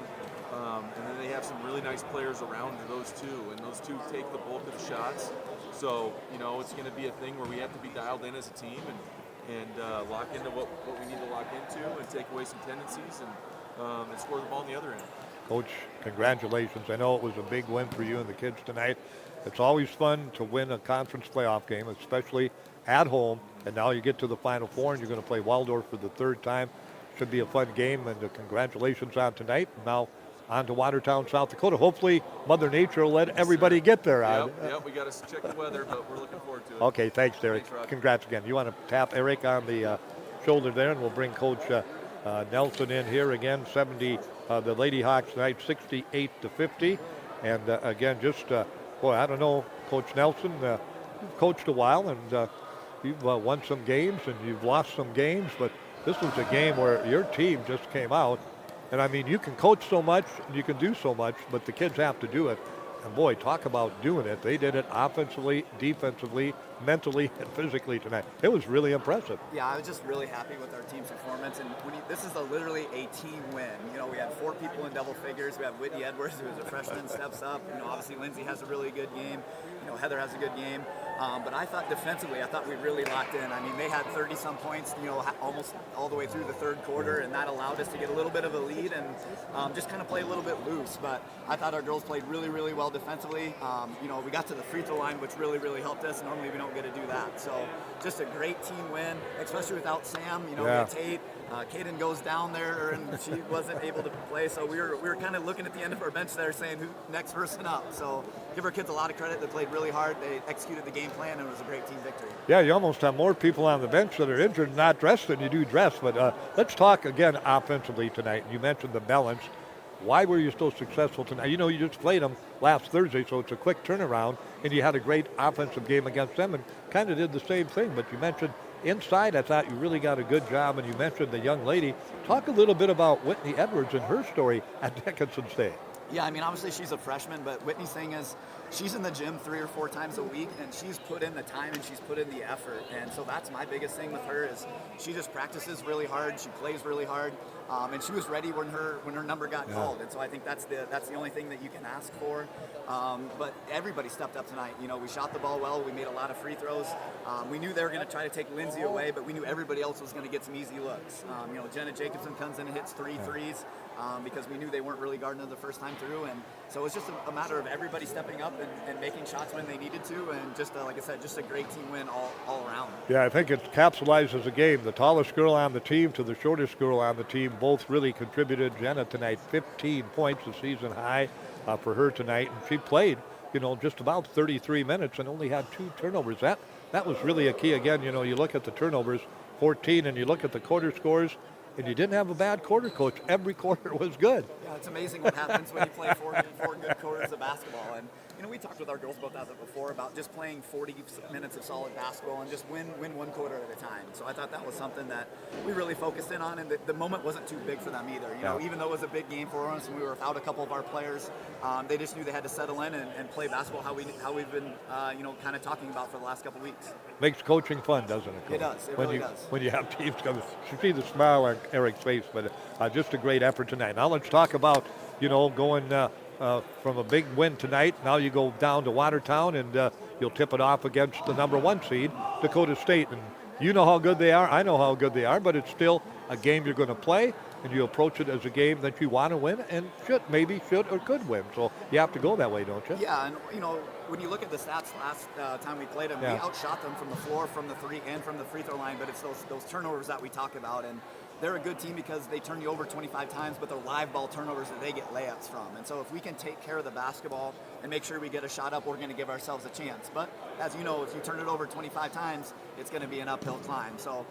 And then they have some really nice players around those two, and those two take the bulk of the shots. So, it's going to be a thing where we have to be dialed in as a team and lock into what we need to lock into and take away some tendencies and score the ball on the other end. Coach, congratulations. I know it was a big win for you and the kids tonight. It's always fun to win a conference playoff game, especially at home. And now you get to the Final Four, and you're going to play Waldorf for the 3rd time. Should be a fun game, and congratulations on tonight. Now on to Watertown, South Dakota. Hopefully Mother Nature will let everybody get there. Yep, we got to check the weather, but we're looking forward to it. Okay, thanks, Derek. Congrats again. You want to tap Eric on the shoulder there, and we'll bring Coach Nelson in here again. The Lady Hawks tonight, 68-50. And again, I don't know, Coach Nelson, you've coached a while, and you've won some games, and you've lost some games, but this was a game where your team just came out. And I mean, you can coach so much, and you can do so much, but the kids have to do it. And boy, talk about doing it. They did it offensively, defensively, mentally, and physically tonight. It was really impressive. Yeah, I was just really happy with our team's performance. And this is literally a team win. We had 4 people in double figures. We have Whitney Edwards, who is a freshman, steps up. Obviously Lindsay has a really good game. Heather has a good game. But I thought defensively, we really locked in. I mean, they had 30-some points, almost all the way through the 3rd quarter, and that allowed us to get a little bit of a lead and just kind of play a little bit loose. But I thought our girls played really, really well defensively. We got to the free throw line, which really, really helped us. Normally we don't get to do that. So just a great team win, especially without Sam. We had Tate. Kaden goes down there, and she wasn't able to play. So we were kind of looking at the end of our bench there saying, who next person up? So give our kids a lot of credit. They played really hard. They executed the game plan, and it was a great team victory. Yeah, you almost have more people on the bench that are injured and not dressed than you do dressed. But let's talk again offensively tonight. You mentioned the balance. Why were you so successful tonight? You just played them last Thursday, so it's a quick turnaround, and you had a great offensive game against them and kind of did the same thing. But you mentioned inside, I thought you really got a good job, and you mentioned the young lady. Talk a little bit about Whitney Edwards and her story at Dickinson State. Yeah, I mean, obviously she's a freshman, but Whitney's thing is she's in the gym 3 or 4 times a week, and she's put in the time and she's put in the effort. And so that's my biggest thing with her is she just practices really hard, she plays really hard, and she was ready when her number got called. And so I think that's the only thing that you can ask for. But everybody stepped up tonight. We shot the ball well. We made a lot of free throws. We knew they were going to try to take Lindsay away, but we knew everybody else was going to get some easy looks. Jenna Jacobson comes in and hits 3 threes. Because we knew they weren't really guarding her the first time through, and so it's just a matter of everybody stepping up and making shots when they needed to, and just like I said, just a great team win all around. Yeah, I think it capsulizes the game. The tallest girl on the team to the shortest girl on the team both really contributed. Jenna tonight, 15 points, a season high for her tonight, and she played, just about 33 minutes and only had 2 turnovers. That was really a key. Again, you look at the turnovers, 14, and you look at the quarter scores, and you didn't have a bad quarter, Coach. Every quarter was good. Yeah, it's amazing what happens when you play four good quarters of basketball. And we talked with our girls about that before, about just playing 40 minutes of solid basketball and just win one quarter at a time. So I thought that was something that we really focused in on, and the moment wasn't too big for them either. Even though it was a big game for us and we were without a couple of our players, they just knew they had to settle in and play basketball how we've been kind of talking about for the last couple of weeks. Makes coaching fun, doesn't it, Coach? It does. It really does. When you have teams come, you see the smile on Eric's face, but just a great effort tonight. Now let's talk about, going from a big win tonight. Now you go down to Watertown, and you'll tip it off against the number 1 seed, Dakota State. And you know how good they are. I know how good they are, but it's still a game you're going to play, and you approach it as a game that you want to win and should or could win. So you have to go that way, don't you? Yeah, and when you look at the stats last time we played them, we outshot them from the floor, from the 3, and from the free throw line, but it's those turnovers that we talk about. And they're a good team because they turn you over 25 times, but they're live ball turnovers that they get layups from. And so if we can take care of the basketball and make sure we get a shot up, we're going to give ourselves a chance. But as you know, if you turn it over 25 times, it's going to be an uphill climb. So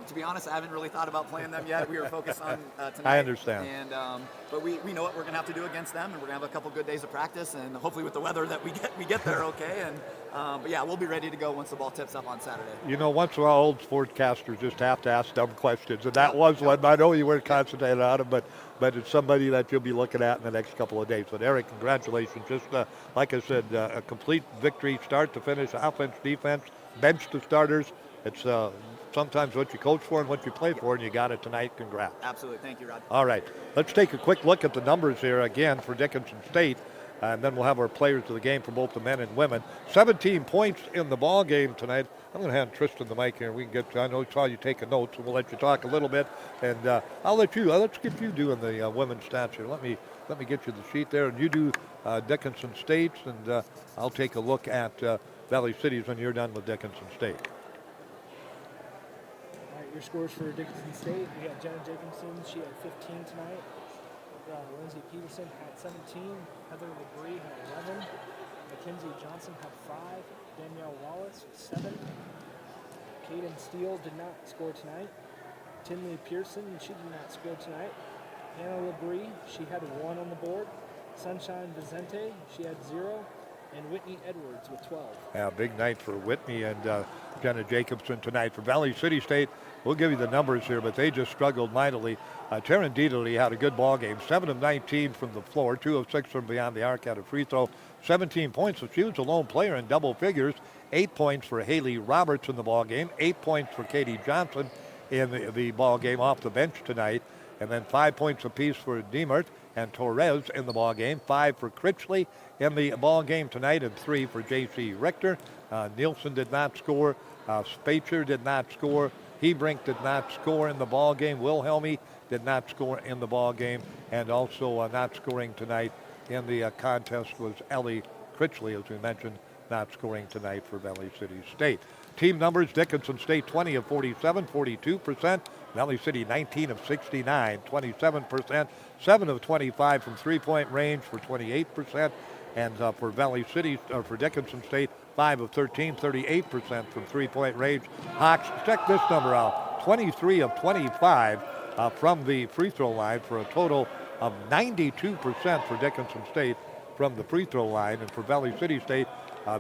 to be honest, I haven't really thought about playing them yet. We were focused on tonight. I understand. And but we know what we're going to have to do against them, and we're going to have a couple good days of practice, and hopefully with the weather that we get there okay. And but yeah, we'll be ready to go once the ball tips up on Saturday. Once in a while, old sportscasters just have to ask dumb questions, and that was one. I know you weren't concentrating on it, but it's somebody that you'll be looking at in the next couple of days. But Eric, congratulations! Just like I said, a complete victory, start to finish, offense, defense, bench to starters. It's sometimes what you coach for and what you play for, and you got it tonight. Congrats. Absolutely. Thank you, Rod. All right. Let's take a quick look at the numbers here again for Dickinson State, and then we'll have our players of the game for both the men and women. 17 points in the ball game tonight. I'm going to hand Tristan the mic here. I know I saw you taking notes, and we'll let you talk a little bit. And let's get you doing the women's stats here. Let me get you the sheet there, and you do Dickinson State's, and I'll take a look at Valley City's when you're done with Dickinson State. Your scores for Dickinson State, we got Jenna Dickinson, she had 15 tonight. Lindsay Peterson had 17. Heather LeBrie had 11. Mackenzie Johnson had 5. Danielle Wallace with 7. Kaden Steele did not score tonight. Tinley Pearson, she did not score tonight. Hannah LeBrie, she had 1 on the board. Sunshine Vicente, she had 0. And Whitney Edwards with 12. Yeah, big night for Whitney and Jenna Jacobson tonight. For Valley City State, we'll give you the numbers here, but they just struggled mightily. Taryn Deedley had a good ball game, 7 of 19 from the floor, 2 of 6 from beyond the arc, had a free throw, 17 points. So she was a lone player in double figures. 8 points for Haley Roberts in the ball game, 8 points for Katie Johnson in the ball game off the bench tonight, and then 5 points apiece for Demert and Torres in the ball game, 5 for Critchley in the ball game tonight, and 3 for J.C. Richter. Nielsen did not score. Spacer did not score. Hebrink did not score in the ball game. Wilhelmy did not score in the ball game, and also not scoring tonight in the contest was Ellie Critchley, as we mentioned, not scoring tonight for Valley City State. Team numbers: Dickinson State 20 of 47, 42%. Valley City 19 of 69, 27%. 7 of 25 from three-point range for 28%. And for Valley City, or for Dickinson State, 5 of 13, 38% from three-point range. Hawks, check this number out, 23 of 25 from the free throw line for a total of 92% for Dickinson State from the free throw line. And for Valley City State,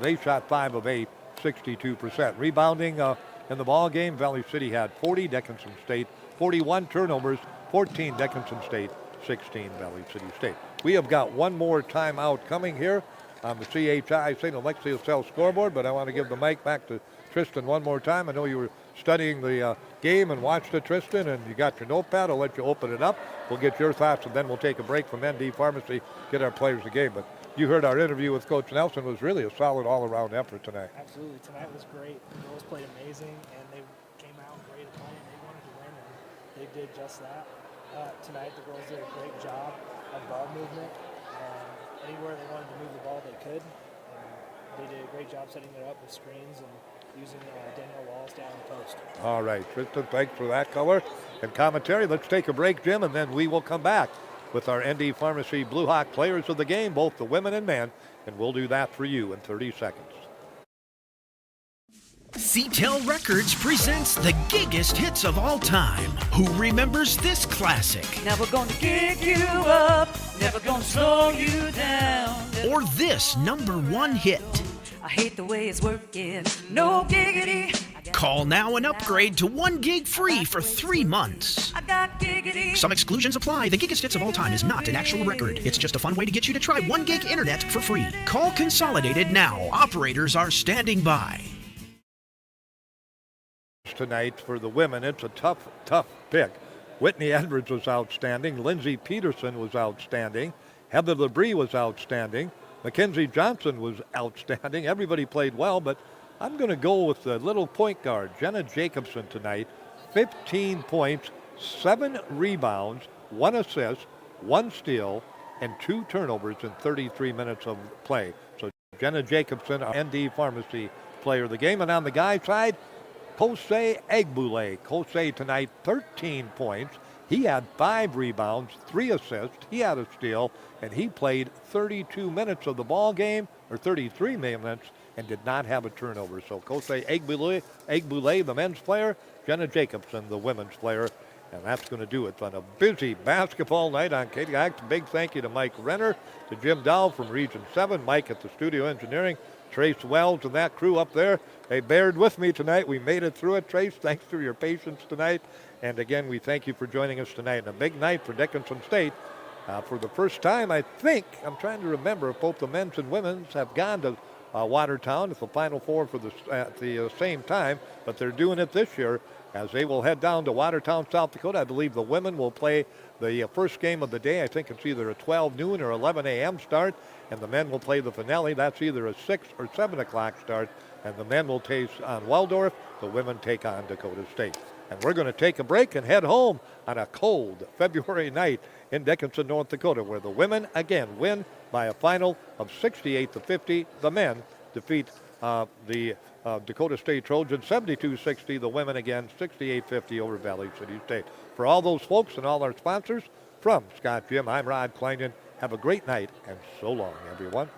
they shot 5 of 8, 62%. Rebounding in the ball game, Valley City had 40, Dickinson State 41 turnovers, 14 Dickinson State, 16 Valley City State. We have got one more timeout coming here on the CHI St. Alexius Cell scoreboard, but I want to give the mic back to Tristan one more time. I know you were studying the game and watched it, Tristan, and you got your notepad. I'll let you open it up. We'll get your thoughts, and then we'll take a break from ND Pharmacy, get our players a game. But you heard our interview with Coach Nelson. It was really a solid all-around effort tonight. Absolutely. Tonight was great. The girls played amazing, and they came out great at playing. They wanted to win, and they did just that. Tonight, the girls did a great job of ball movement. Anywhere they wanted to move the ball, they could. And they did a great job setting it up with screens and using Danielle Walls down the post. All right, Tristan, thanks for that color and commentary. Let's take a break, Jim, and then we will come back with our ND Pharmacy Blue Hawk players of the game, both the women and men, and we'll do that for you in 30 seconds. CTEL Records presents the giggest hits of all time. Who remembers this classic? Never gonna gig you up, never gonna slow you down. Or this #1 hit? I hate the way it's working, no giggity. Call now and upgrade to 1 gig free for 3 months. I got giggity. Some exclusions apply. The giggest hits of all time is not an actual record. It's just a fun way to get you to try 1 gig internet for free. Call Consolidated now. Operators are standing by. Tonight for the women, it's a tough pick. Whitney Edwards was outstanding. Lindsey Peterson was outstanding. Heather LeBrie was outstanding. Mackenzie Johnson was outstanding. Everybody played well, but I'm going to go with the little point guard, Jenna Jacobson, tonight. 15 points, 7 rebounds, 1 assist, 1 steal, and 2 turnovers in 33 minutes of play. So Jenna Jacobson, our ND Pharmacy player of the game. And on the guy side, Kosei Egbule. Kosei tonight, 13 points. He had 5 rebounds, 3 assists. He had a steal, and he played 32 minutes of the ball game, or 33 minutes, and did not have a turnover. So Kosei Egbule, the men's player, Jenna Jacobson, the women's player. And that's going to do it on a busy basketball night on KDX. Big thank you to Mike Renner, to Jim Dowell from Region 7, Mike at the studio engineering, Trace Wells and that crew up there. They bared with me tonight. We made it through it, Trace. Thanks for your patience tonight. And again, we thank you for joining us tonight. And a big night for Dickinson State. For the first time, I think, I'm trying to remember if both the men's and women's have gone to Watertown. It's the Final Four for at the same time, but they're doing it this year as they will head down to Watertown, South Dakota. I believe the women will play the first game of the day. I think it's either a 12 noon or 11 a.m. start, and the men will play the finale. That's either a 6 or 7 o'clock start, and the men will take on Waldorf. The women take on Dakota State. And we're going to take a break and head home on a cold February night in Dickinson, North Dakota, where the women again win by a final of 68-50. The men defeat the Dakota State Trojans 72-60. The women again 68-50 over Valley City State. For all those folks and all our sponsors, from Scott Jim, I'm Rod Kleingen. Have a great night and so long, everyone.